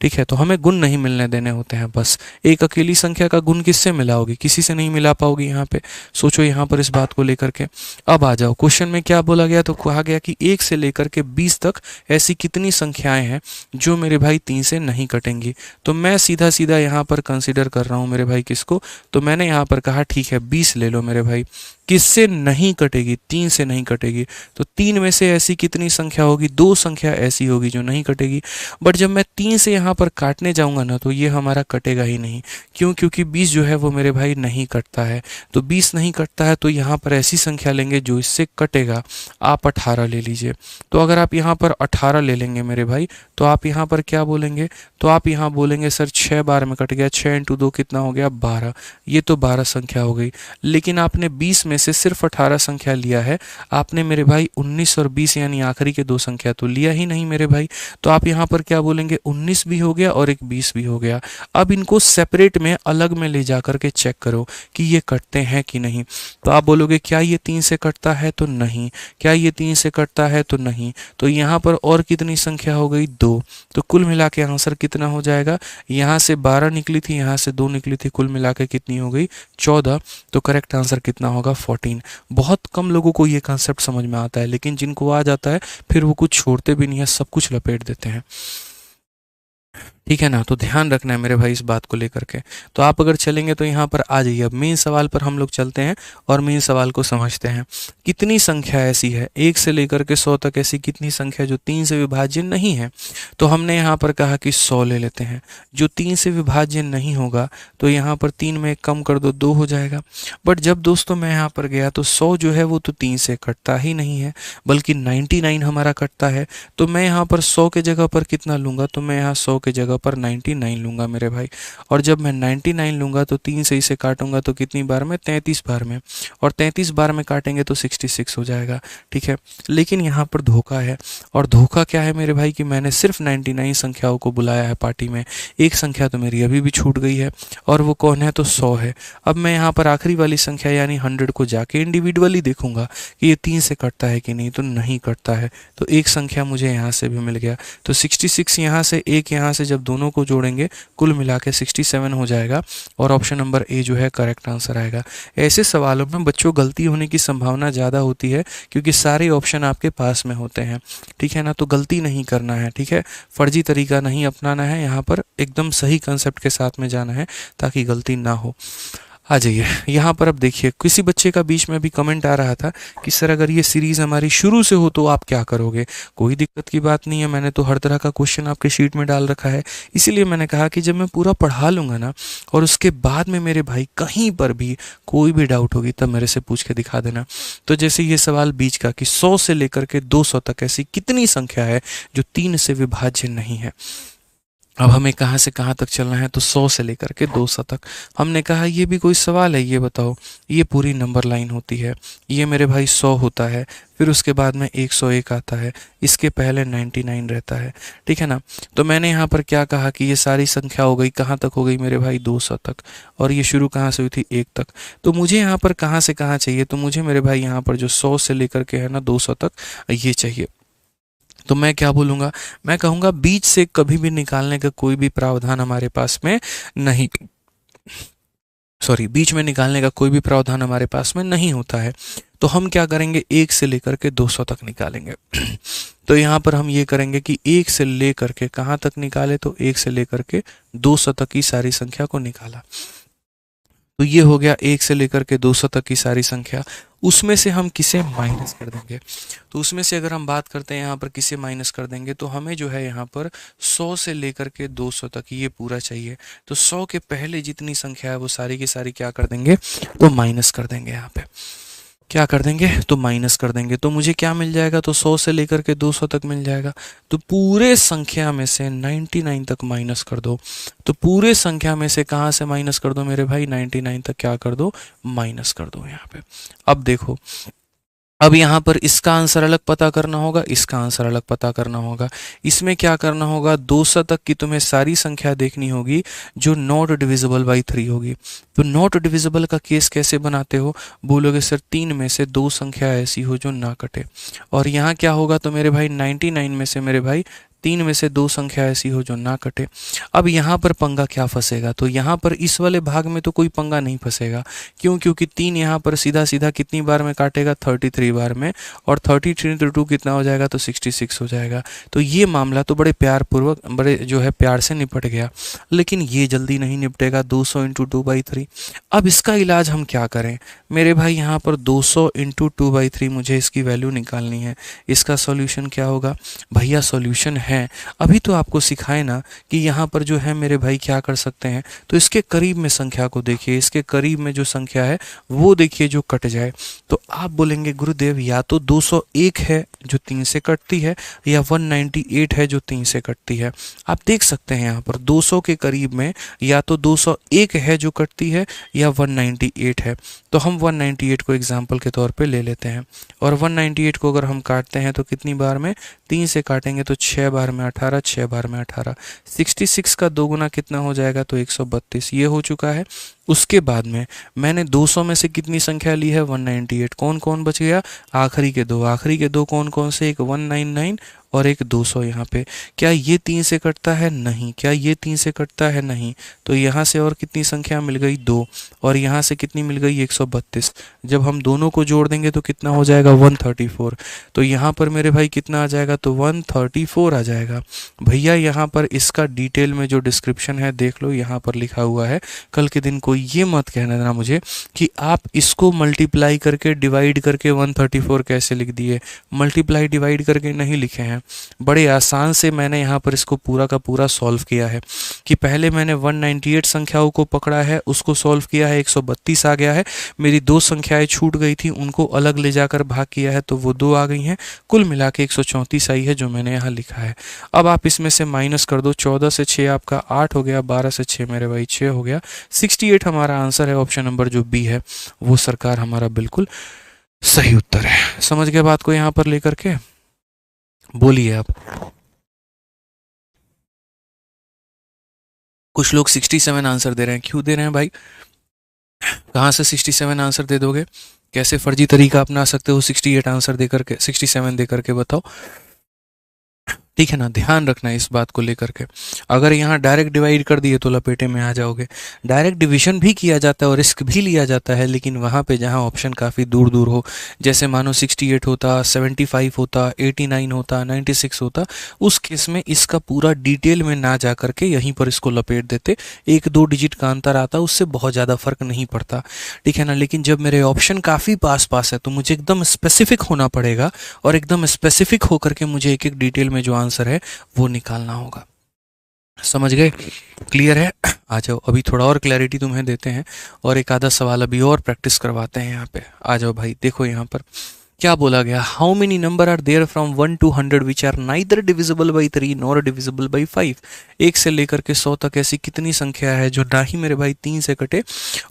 ठीक है। तो हमें गुण नहीं मिलने देने होते हैं बस। एक अकेली संख्या का गुण किससे मिलाओगी, किसी से नहीं मिला पाओगी। यहाँ पे सोचो यहाँ पर इस बात को लेकर के। अब आ जाओ क्वेश्चन में क्या बोला गया, तो कहा गया कि 1 से लेकर के 20 तक ऐसी कितनी संख्याएं हैं जो मेरे भाई 3 से नहीं कटेंगी। तो मैं सीधा सीधा यहाँ पर कंसीडर कर रहा हूँ मेरे भाई किसको, तो मैंने यहाँ पर कहा ठीक है 20 ले लो मेरे भाई, किससे नहीं कटेगी, 3 से नहीं कटेगी। तो 3 में से ऐसी कितनी संख्या होगी, 2 संख्या ऐसी होगी जो नहीं कटेगी। बट जब मैं 3 से यहाँ पर काटने जाऊँगा ना तो ये हमारा कटेगा ही नहीं। क्यों, क्योंकि 20 जो है वो मेरे भाई नहीं कटता है। तो 20 नहीं कटता है तो यहाँ पर ऐसी संख्या लेंगे जो इससे कटेगा। आप 18 ले लीजिए। तो अगर आप यहाँ पर 18 ले लेंगे मेरे भाई तो आप यहाँ पर क्या बोलेंगे, तो आप यहाँ बोलेंगे सर 6 बार में कट गया, 6 × 2 कितना हो गया, 12। ये तो 12 संख्या हो गई। लेकिन आपने 20 में से सिर्फ 18 संख्या लिया है, आपने मेरे भाई 19 और 20 यानी आखिरी के 2 संख्या तो लिया ही नहीं मेरे भाई। तो आप यहाँ पर क्या बोलेंगे, 19 भी हो गया और एक 20 भी हो गया। अब इनको सेपरेट में अलग में ले जा करके चेक करो कि ये कटते हैं कि नहीं। तो आप बोलोगे क्या ये 3 से कटता है, तो नहीं। क्या ये 3 से कटता है, तो नहीं। तो यहाँ पर और कितनी संख्या हो गई, 2। तो कुल मिला के आंसर कितना हो जाएगा, यहाँ से 12 निकली थी, यहाँ से 2 निकली थी, कुल मिला के कितनी हो गई, 14। तो करेक्ट आंसर कितना होगा, 14। बहुत कम लोगों को ये कॉन्सेप्ट समझ में आता है, लेकिन जिनको आ जाता है फिर वो कुछ छोड़ते भी नहीं है, सब कुछ लपेट देते हैं, ठीक है ना। तो ध्यान रखना है मेरे भाई इस बात को लेकर के। तो आप अगर चलेंगे तो यहाँ पर आ जाइए। अब मेन सवाल पर हम लोग चलते हैं और मेन सवाल को समझते हैं। कितनी संख्या ऐसी है 1 से लेकर के 100 तक, ऐसी कितनी संख्या जो 3 से विभाज्य नहीं है। तो हमने यहाँ पर कहा कि 100 ले लेते हैं। जो 3 से विभाज्य नहीं होगा तो यहाँ पर 3 में 1 कम कर दो, 2 हो जाएगा। बट जब दोस्तों मैं यहाँ पर गया तो 100 जो है वो तो 3 से कटता ही नहीं है, बल्कि 99 हमारा कटता है। तो मैं यहाँ पर 100 के जगह पर कितना लूँगा, तो मैं यहाँ 100 के जगह पर 99 लूँगा मेरे भाई। और जब मैं 99 लूँगा तो 3 से इसे काटूंगा तो कितनी बार में, 33 बार में, और 33 बार में काटेंगे तो 66 हो जाएगा। ठीक है, लेकिन यहाँ पर धोखा है। और धोखा क्या है मेरे भाई कि मैंने सिर्फ 99 संख्याओं को बुलाया है पार्टी में, एक संख्या तो मेरी अभी भी छूट गई है, और वो कौन है, तो 100 है। अब मैं यहाँ पर आखिरी वाली संख्या यानी 100 को जाके इंडिविजुअली देखूंगा कि ये 3 से कटता है कि नहीं, तो नहीं कटता है, तो एक संख्या मुझे यहाँ से भी मिल गया। तो 66 यहाँ से, एक यहाँ से, जब दोनों को जोड़ेंगे कुल मिला के 67 हो जाएगा, और ऑप्शन नंबर ए जो है करेक्ट आंसर आएगा। ऐसे सवालों में बच्चों गलती होने की संभावना ज़्यादा होती है क्योंकि सारे ऑप्शन आपके पास में होते हैं। ठीक है ना, तो गलती नहीं करना है। ठीक है, फर्जी तरीका नहीं अपनाना है, यहाँ पर एकदम सही कंसेप्ट के साथ में जाना है ताकि गलती ना हो। आ जाइए यहाँ पर। अब देखिए, किसी बच्चे का बीच में भी कमेंट आ रहा था कि सर अगर ये सीरीज़ हमारी शुरू से हो तो आप क्या करोगे। कोई दिक्कत की बात नहीं है, मैंने तो हर तरह का क्वेश्चन आपके शीट में डाल रखा है। इसीलिए मैंने कहा कि जब मैं पूरा पढ़ा लूँगा ना, और उसके बाद में मेरे भाई कहीं पर भी कोई भी डाउट होगी तब मेरे से पूछ के दिखा देना। तो जैसे ये सवाल बीच का कि 100 से लेकर के 200 तक ऐसी कितनी संख्या है जो 3 से विभाज्य नहीं है। अब हमें कहाँ से कहाँ तक चलना है, तो 100 से लेकर के 200 तक। हमने कहा ये भी कोई सवाल है, ये बताओ, ये पूरी नंबर लाइन होती है, ये मेरे भाई 100 होता है, फिर उसके बाद में 101 आता है, इसके पहले 99 रहता है। ठीक है ना, तो मैंने यहाँ पर क्या कहा कि ये सारी संख्या हो गई, कहाँ तक हो गई मेरे भाई, 200 तक, और ये शुरू कहाँ से हुई थी, 1 तक। तो मुझे यहाँ पर कहाँ से कहाँ चाहिए, तो मुझे मेरे भाई यहाँ पर जो 100 से लेकर के है ना 200 तक, ये चाहिए। तो मैं क्या बोलूँगा, मैं कहूँगा बीच से कभी भी निकालने का कोई भी प्रावधान हमारे पास में नहीं, बीच में निकालने का कोई भी प्रावधान हमारे पास में नहीं होता है। तो हम क्या करेंगे, 1 से लेकर के 200 तक निकालेंगे। तो यहाँ पर हम ये करेंगे कि 1 से लेकर के कहाँ तक निकाले, तो 1 से लेकर के 200 तक की सारी संख्या को निकाला। तो ये हो गया 1 से लेकर के 200 तक की सारी संख्या। उसमें से हम किसे माइनस कर देंगे, तो उसमें से अगर हम बात करते हैं यहाँ पर किसे माइनस कर देंगे, तो हमें जो है यहाँ पर 100 से लेकर के 200 तक ये पूरा चाहिए। तो 100 के पहले जितनी संख्या है वो सारी की सारी क्या कर देंगे, तो माइनस कर देंगे। यहाँ पे क्या कर देंगे, तो माइनस कर देंगे। तो मुझे क्या मिल जाएगा, तो 100 से लेकर के 200 तक मिल जाएगा। तो पूरे संख्या में से 99 तक माइनस कर दो। तो पूरे संख्या में से कहाँ से माइनस कर दो मेरे भाई, 99 तक क्या कर दो, माइनस कर दो यहाँ पे। अब देखो, अब यहाँ पर इसका आंसर अलग पता करना होगा, इसका आंसर अलग पता करना होगा। इसमें क्या करना होगा, 200 तक की तुम्हें सारी संख्या देखनी होगी जो नॉट डिविजिबल बाई 3 होगी। तो नॉट डिविजिबल का केस कैसे बनाते हो, बोलोगे सर 3 में से 2 संख्या ऐसी हो जो ना कटे। और यहाँ क्या होगा, तो मेरे भाई 99 में से मेरे भाई 3 में से 2 संख्या ऐसी हो जो ना कटे। अब यहाँ पर पंगा क्या फंसेगा, तो यहाँ पर इस वाले भाग में तो कोई पंगा नहीं फंसेगा। क्यों, क्योंकि 3 यहाँ पर सीधा सीधा कितनी बार में काटेगा, 33 बार में, और 33 × 2 कितना हो जाएगा, तो 66 हो जाएगा। तो ये मामला तो बड़े प्यार पूर्वक, बड़े जो है प्यार से निपट गया। लेकिन ये जल्दी नहीं निपटेगा, 200 × 2/3। अब इसका इलाज हम क्या करें मेरे भाई, यहाँ पर 200 × 2/3 मुझे इसकी वैल्यू निकालनी है। इसका सॉल्यूशन क्या होगा भैया, सॉल्यूशन है, अभी तो आपको सिखाए ना कि यहाँ पर जो है मेरे भाई क्या कर सकते हैं। तो इसके करीब में संख्या को देखिए, इसके करीब में जो संख्या है वो देखिए जो कट जाए। तो आप बोलेंगे गुरुदेव या तो 201 है जो 3 से कटती है, या 198 है जो 3 से कटती है। आप देख सकते हैं यहाँ पर 200 के करीब में या तो 201 है जो कटती है, या 198 है। तो हम 198 को एग्जाम्पल के तौर पे ले लेते हैं। और 198 को अगर हम काटते हैं तो कितनी बार में, 3 से काटेंगे तो 6 बार में 18, 6 बार में 18। 66 का 2 गुना कितना हो जाएगा, तो 132। ये हो चुका है। उसके बाद में मैंने 200 में से कितनी संख्या ली है, 198। कौन कौन बच गया, आखिरी के दो। आखिरी के दो कौन कौन से, एक 199 और एक 200। यहाँ पे क्या ये 3 से कटता है, नहीं। क्या ये 3 से कटता है, नहीं। तो यहाँ से और कितनी संख्या मिल गई, 2, और यहाँ से कितनी मिल गई, 132। जब हम दोनों को जोड़ देंगे तो कितना हो जाएगा, 134। तो यहाँ पर मेरे भाई कितना आ जाएगा, तो 134 आ जाएगा। भैया यहाँ पर इसका डिटेल में जो डिस्क्रिप्शन है देख लो, यहाँ पर लिखा हुआ है। कल के दिन कोई ये मत कहना देना मुझे कि आप इसको मल्टीप्लाई करके डिवाइड करके 134 कैसे लिख दिए। मल्टीप्लाई डिवाइड करके नहीं लिखे हैं, बड़े आसान से मैंने यहाँ पर इसको पूरा का पूरा सॉल्व किया है कि पहले मैंने 198 संख्याओं को पकड़ा है, उसको सॉल्व किया है, 132 आ गया है। मेरी दो संख्याएं छूट गई थी, उनको अलग ले जाकर भाग किया है तो वो 2 आ गई हैं, कुल मिला के 134 आई है जो मैंने यहाँ लिखा है। अब आप इसमें से माइनस कर दो, 14 से 6 आपका 8 हो गया, 12 से 6 मेरे भाई 6 हो गया, 68 हमारा आंसर है। ऑप्शन नंबर जो बी है वो सरकार हमारा बिल्कुल सही उत्तर है। समझ गए बात को यहाँ पर लेकर के? बोलिए आप। कुछ लोग 67 आंसर दे रहे हैं, क्यों दे रहे हैं भाई? कहाँ से 67 आंसर दे दोगे? कैसे फर्जी तरीका अपना सकते हो 68 आंसर दे करके, 67 दे करके बताओ, ठीक है ना? ध्यान रखना है इस बात को लेकर के। अगर यहाँ डायरेक्ट डिवाइड कर दिए तो लपेटे में आ जाओगे। डायरेक्ट डिवीजन भी किया जाता है और रिस्क भी लिया जाता है, लेकिन वहाँ पे जहाँ ऑप्शन काफ़ी दूर दूर हो, जैसे मानो 68 होता, 75 होता, 89 होता, 96 होता, उस केस में इसका पूरा डिटेल में ना जा करके यहीं पर इसको लपेट देते। 1-2 डिजिट का अंतर आता, उससे बहुत ज़्यादा फर्क नहीं पड़ता, ठीक है ना? लेकिन जब मेरे ऑप्शन काफ़ी पास पास है तो मुझे एकदम स्पेसिफिक होना पड़ेगा और एकदम स्पेसिफिक होकर के मुझे एक एक डिटेल में जो आंसर है वो निकालना होगा। समझ गए? क्लियर है? आ जाओ, अभी थोड़ा और क्लैरिटी तुम्हें देते हैं और एक आधा सवाल अभी और प्रैक्टिस करवाते हैं यहाँ पे। आ जाओ भाई, देखो यहाँ पर क्या बोला गया। How many number are there from 1 to 100 which are neither divisible by 3 nor divisible by 5। 1 से लेकर के 100 तक ऐसी कितनी संख्या है जो ना ही मेरे भाई 3 से कटे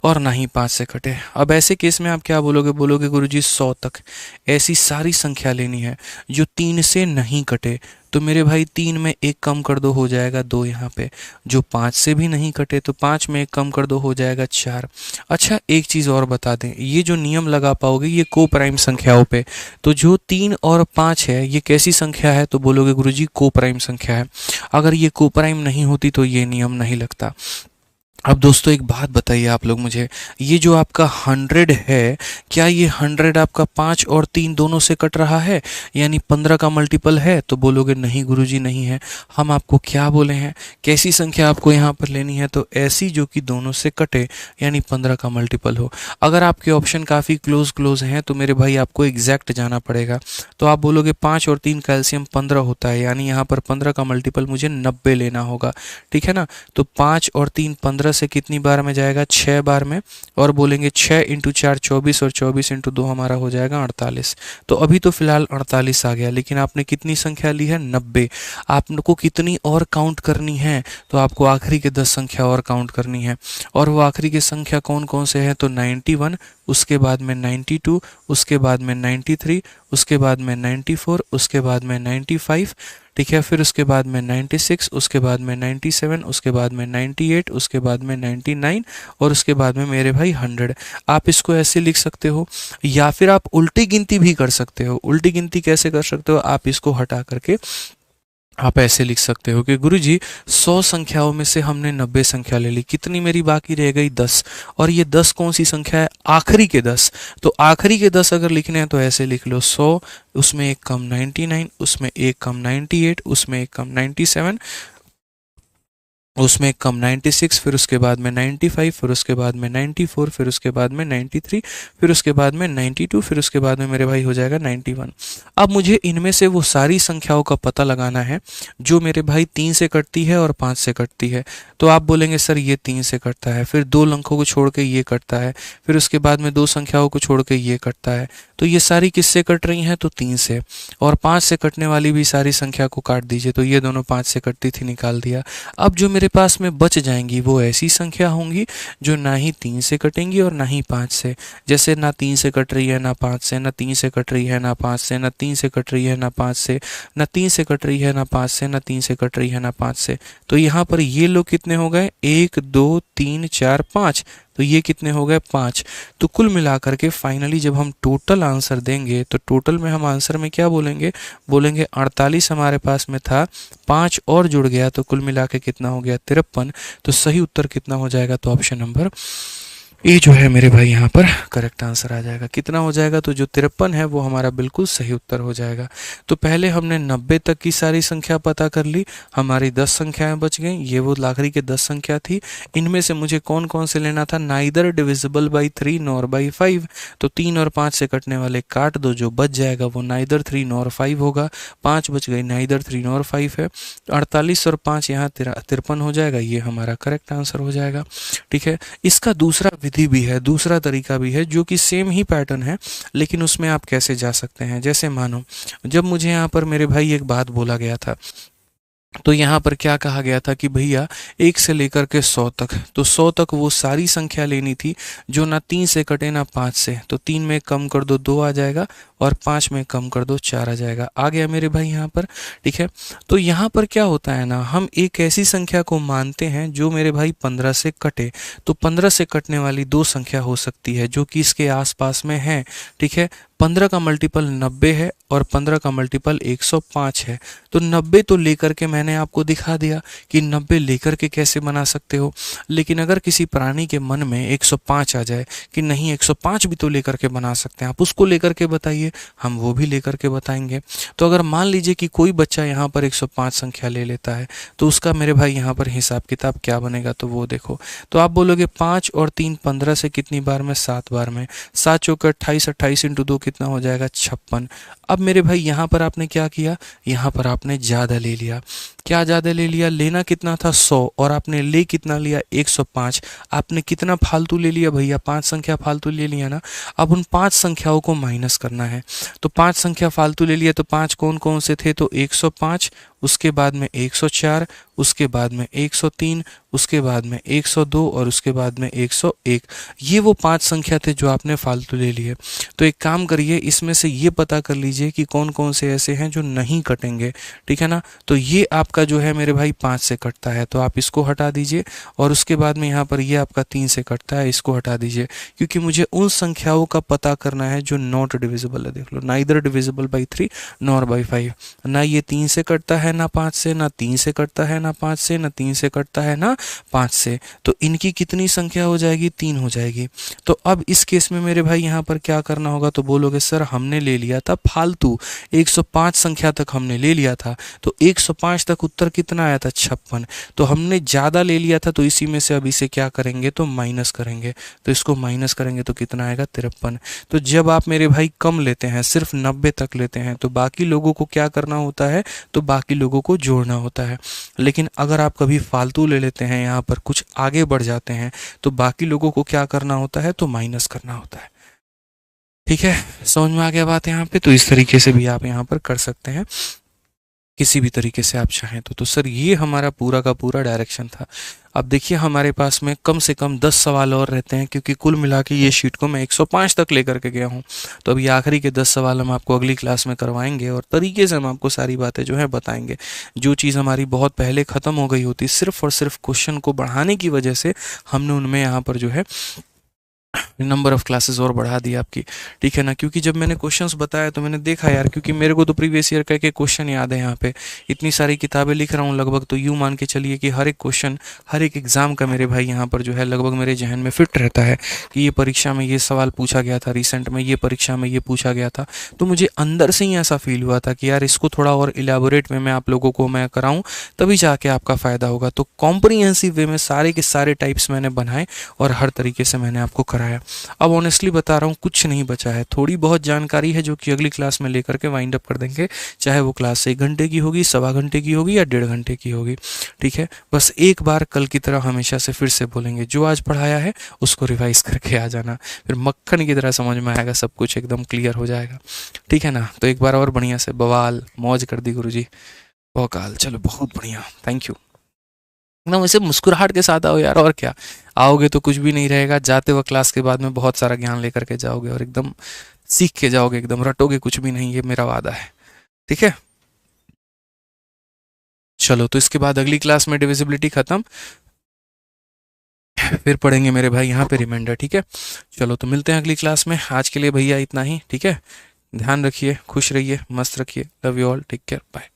और ना ही 5 से कटे? अब ऐसे केस में आप क्या बोलोगे? बोलोगे गुरुजी 100 तक ऐसी सारी संख्या लेनी है जो 3 से नहीं कटे। तो मेरे भाई 3 में 1 कम कर दो, हो जाएगा 2 यहाँ पे। जो 5 से भी नहीं कटे तो 5 में 1 कम कर दो, हो जाएगा 4। अच्छा एक चीज़ और बता दें, ये जो नियम लगा पाओगे ये को प्राइम संख्याओं पे। तो जो 3 और 5 है ये कैसी संख्या है? तो बोलोगे गुरुजी को प्राइम संख्या है। अगर ये को प्राइम नहीं होती तो ये नियम नहीं लगता। अब दोस्तों एक बात बताइए आप लोग मुझे, ये जो आपका 100 है, क्या ये 100 आपका 5 और 3 दोनों से कट रहा है, यानी 15 का मल्टीपल है? तो बोलोगे नहीं गुरुजी नहीं है। हम आपको क्या बोले हैं, कैसी संख्या आपको यहाँ पर लेनी है? तो ऐसी जो कि दोनों से कटे, यानी 15 का मल्टीपल हो। अगर आपके ऑप्शन काफ़ी क्लोज हैं तो मेरे भाई आपको एग्जैक्ट जाना पड़ेगा। तो आप बोलोगे 5 और 3 कैल्शियम 15 होता है, यानी यहाँ पर 15 का मल्टीपल मुझे 90 लेना होगा, ठीक है ना? तो 5 और 3 15 से कितनी बार में जाएगा? 6 बार में। और बोलेंगे 6 × 4 24 और 24 × 2 हमारा हो जाएगा 48। तो अभी तो फिलहाल 48 आ गया, लेकिन आपने कितनी संख्या ली है? 90। आपको कितनी और काउंट करनी है? तो आपको आखिरी के 10 संख्या और काउंट करनी है। और वो आखिरी की संख्या कौन कौन से हैं? तो 91, उसके बाद में 92, उसके बाद में 93, उसके बाद में 94, उसके बाद में 95, ठीक है, फिर उसके बाद में 96, उसके बाद में 97, उसके बाद में 98, उसके बाद में 99 और उसके बाद में मेरे भाई 100। आप इसको ऐसे लिख सकते हो या फिर आप उल्टी गिनती भी कर सकते हो। उल्टी गिनती कैसे कर सकते हो? आप इसको हटा करके आप ऐसे लिख सकते हो कि गुरुजी 100 संख्याओं में से हमने 90 संख्या ले ली, कितनी मेरी बाकी रह गई? 10। और ये 10 कौन सी संख्या है? आखिरी के 10। तो आखिरी के 10 अगर लिखने हैं तो ऐसे लिख लो 100, उसमें 1 कम 99, उसमें 1 कम 98, उसमें 1 कम 97, उसमें कम 96, फिर उसके बाद में 95, फिर उसके बाद में 94, फिर उसके बाद में 93, फिर उसके बाद में 92, फिर उसके बाद में मेरे भाई हो जाएगा 91। अब मुझे इनमें से वो सारी संख्याओं का पता लगाना है जो मेरे भाई 3 से कटती है और 5 से कटती है। तो आप बोलेंगे सर ये 3 से कटता है, फिर 2 अंकों को छोड़ के ये कटता है, फिर उसके बाद में 2 संख्याओं को छोड़ के ये कटता है। तो ये सारी किससे कट रही हैं? तो 3 से। और 5 से कटने वाली भी सारी संख्या को काट दीजिए, तो ये दोनों 5 से कटती थी, निकाल दिया। अब जो मेरे पास में बच जाएंगी वो ऐसी संख्या होंगी जो ना ही 3 से कटेंगी और ना ही 5 से। जैसे ना 3 से कट रही है, ना 5 से, ना 3 से कट रही है, ना 5 से, ना 3 से कट रही है, ना 5 से, ना 3 से कट रही है, ना 5 से, ना 3 से कट रही है, ना 5 से। तो यहाँ पर ये लोग कितने हो गए? 1 2 3 4 5। तो ये कितने हो गए? 5। तो कुल मिलाकर के फाइनली जब हम टोटल आंसर देंगे तो टोटल में हम आंसर में क्या बोलेंगे? बोलेंगे 48 हमारे पास में था, 5 और जुड़ गया तो कुल मिला के कितना हो गया? 53। तो सही उत्तर कितना हो जाएगा? तो ऑप्शन नंबर ये जो है मेरे भाई यहाँ पर करेक्ट आंसर आ जाएगा। कितना हो जाएगा, तो जो 53 है वो हमारा बिल्कुल सही उत्तर हो जाएगा। तो पहले हमने 90 तक की सारी संख्या पता कर ली, हमारी 10 संख्याएं बच गई, ये वो आखिरी के 10 संख्या थी। इनमें से मुझे कौन कौन से लेना था, neither divisible by 3 nor by 5। तो 3 और 5 से कटने वाले काट दो, जो बच जाएगा वो नाइदर 3 नॉर 5 होगा। 5 बच गई, नाइदर 3 नॉर 5 है। 48 और 5 यहाँ 53 हो जाएगा, ये हमारा करेक्ट आंसर हो जाएगा। ठीक है, इसका दूसरा विधि भी है, दूसरा तरीका भी है, जो कि सेम ही पैटर्न है, लेकिन उसमें आप कैसे जा सकते हैं। जैसे मानो जब मुझे यहाँ पर मेरे भाई एक बात बोला गया था, तो यहाँ पर क्या कहा गया था कि भैया 1 से लेकर के 100 तक, तो 100 तक वो सारी संख्या लेनी थी जो ना 3 से कटे ना 5 से। तो 3 में कम कर दो 2 आ जाएगा, और 5 में कम कर दो 4 आ जाएगा। आ गया मेरे भाई यहाँ पर। ठीक है, तो यहाँ पर क्या होता है ना, हम एक ऐसी संख्या को मानते हैं जो मेरे भाई 15 से कटे। तो 15 से कटने वाली 2 संख्या हो सकती है जो कि इसके आसपास में है। ठीक है, 15 का मल्टीपल 90 है और 15 का मल्टीपल 105 है। तो 90 तो लेकर के मैंने आपको दिखा दिया कि 90 लेकर के कैसे बना सकते हो। लेकिन अगर किसी प्राणी के मन में 105 आ जाए कि नहीं 105 भी तो लेकर के बना सकते हैं, आप उसको लेकर के बताइए, हम वो भी लेकर के बताएंगे। तो अगर मान लीजिए कि कोई बच्चा यहाँ पर 105 संख्या ले लेता है, तो उसका मेरे भाई यहाँ पर हिसाब किताब क्या बनेगा, तो वो देखो। तो आप बोलोगे 5 और 3 15 से कितनी बार में, 7 बार में। 7 चौके 28, 28 इंटू 2 कितना हो जाएगा, 56। अब मेरे भाई यहाँ पर आपने क्या किया, यहाँ पर आपने ज़्यादा ले लिया। क्या ज़्यादा ले लिया, लेना कितना था 100 और आपने ले कितना लिया 105। आपने कितना फालतू ले लिया भैया, 5 संख्या फालतू ले लिया ना। अब उन 5 संख्याओं को माइनस करना है। तो 5 संख्या फालतू ले लिया, तो 5 कौन कौन से थे, तो 105, उसके बाद में 104, उसके बाद में 103, उसके बाद में 102 और उसके बाद में 101। ये वो 5 संख्या थे जो आपने फालतू ले लिए। तो एक काम करिए, इसमें से ये पता कर लीजिए कि कौन कौन से ऐसे हैं जो नहीं कटेंगे। ठीक है ना, तो ये आपका जो है मेरे भाई 5 से कटता है, तो आप इसको हटा दीजिए। और उसके बाद में यहाँ पर ये आपका 3 से कटता है, इसको हटा दीजिए, क्योंकि मुझे उन संख्याओं का पता करना है जो नॉट डिविजिबल है। देख लो, neither divisible by 3 nor by 5। ना ये 3 से कटता है ना 5 से, ना 3 से कटता है ना 5 से, ना 3 से कटता है ना 5 से। तो इनकी कितनी संख्या हो जाएगी, 3 हो जाएगी। तो अब इस केस में मेरे भाई यहाँ पर क्या करना होगा, तो बोलोगे सर हमने ले लिया था फालतू, 105 संख्या तक हमने ले लिया था। तो 105 तक उत्तर कितना आया था, 56। तो हमने ज़्यादा ले लिया था, तो इसी में से अब इसे क्या करेंगे, तो माइनस करेंगे। तो इसको माइनस करेंगे तो कितना आएगा, 53। तो जब आप मेरे भाई कम लेते हैं, सिर्फ 90 तक लेते हैं, तो बाकी लोगों को क्या करना होता है, तो बाकी लोगों को जोड़ना होता है। लेकिन अगर आप कभी फालतू ले लेते हैं, यहाँ पर कुछ आगे बढ़ जाते हैं, तो बाकी लोगों को क्या करना होता है, तो माइनस करना होता है। ठीक है, समझ में आ गया बात यहाँ पे। तो इस तरीके से भी आप यहाँ पर कर सकते हैं, किसी भी तरीके से आप चाहें तो सर ये हमारा पूरा का पूरा डायरेक्शन था। अब देखिए हमारे पास में कम से कम 10 सवाल और रहते हैं, क्योंकि कुल मिला के ये शीट को मैं 105 तक लेकर के गया हूँ। तो अभी आखिरी के 10 सवाल हम आपको अगली क्लास में करवाएंगे, और तरीके से हम आपको सारी बातें जो है बताएंगे। जो चीज़ हमारी बहुत पहले ख़त्म हो गई होती, सिर्फ और सिर्फ क्वेश्चन को बढ़ाने की वजह से हमने उनमें यहाँ पर जो है नंबर ऑफ क्लासेस और बढ़ा दी आपकी। ठीक है ना, क्योंकि जब मैंने क्वेश्चंस बताया तो मैंने देखा यार, क्योंकि मेरे को तो प्रीवियस ईयर का के क्वेश्चन याद है। यहाँ पे इतनी सारी किताबें लिख रहा हूँ लगभग, तो यूँ मान के चलिए कि हर एक क्वेश्चन हर एक एग्जाम का मेरे भाई यहाँ पर जो है लगभग मेरे जहन में फिट रहता है कि ये परीक्षा में ये सवाल पूछा गया था, रिसेंट में ये परीक्षा में ये पूछा गया था। तो मुझे अंदर से ही ऐसा फील हुआ था कि यार इसको थोड़ा और इलेबोरेट में मैं आप लोगों को मैं कराऊँ, तभी जाके आपका फ़ायदा होगा। तो कॉम्प्रिहेंसिव वे में सारे के सारे टाइप्स मैंने बनाए और हर तरीके से मैंने आपको कराया। अब ऑनेस्टली बता रहा हूँ, कुछ नहीं बचा है, थोड़ी बहुत जानकारी है जो कि अगली क्लास में लेकर के वाइंड अप कर देंगे, चाहे वो क्लास 1 घंटे की होगी, 1.25 घंटे की होगी या 1.5 घंटे की होगी। ठीक है, बस एक बार कल की तरह हमेशा से फिर से बोलेंगे, जो आज पढ़ाया है उसको रिवाइज करके आ जाना, फिर मक्खन की तरह समझ में आएगा, सब कुछ एकदम क्लियर हो जाएगा। ठीक है ना, तो एक बार और बढ़िया से बवाल मौज कर दी गुरुजी, भौकाल। चलो बहुत बढ़िया, थैंक यू। एकदम वैसे मुस्कुराहट के साथ आओ यार, और क्या, आओगे तो कुछ भी नहीं रहेगा, जाते वक्त क्लास के बाद में बहुत सारा ज्ञान लेकर के जाओगे और एकदम सीख के जाओगे, एकदम रटोगे कुछ भी नहीं, ये मेरा वादा है। ठीक है, चलो तो इसके बाद अगली क्लास में डिविजिबिलिटी खत्म, फिर पढ़ेंगे मेरे भाई यहाँ पे रिमाइंडर। ठीक है, चलो तो मिलते हैं अगली क्लास में। आज के लिए भैया इतना ही। ठीक है, ध्यान रखिए, खुश रहिए, मस्त रखिए, love you all, take care, bye.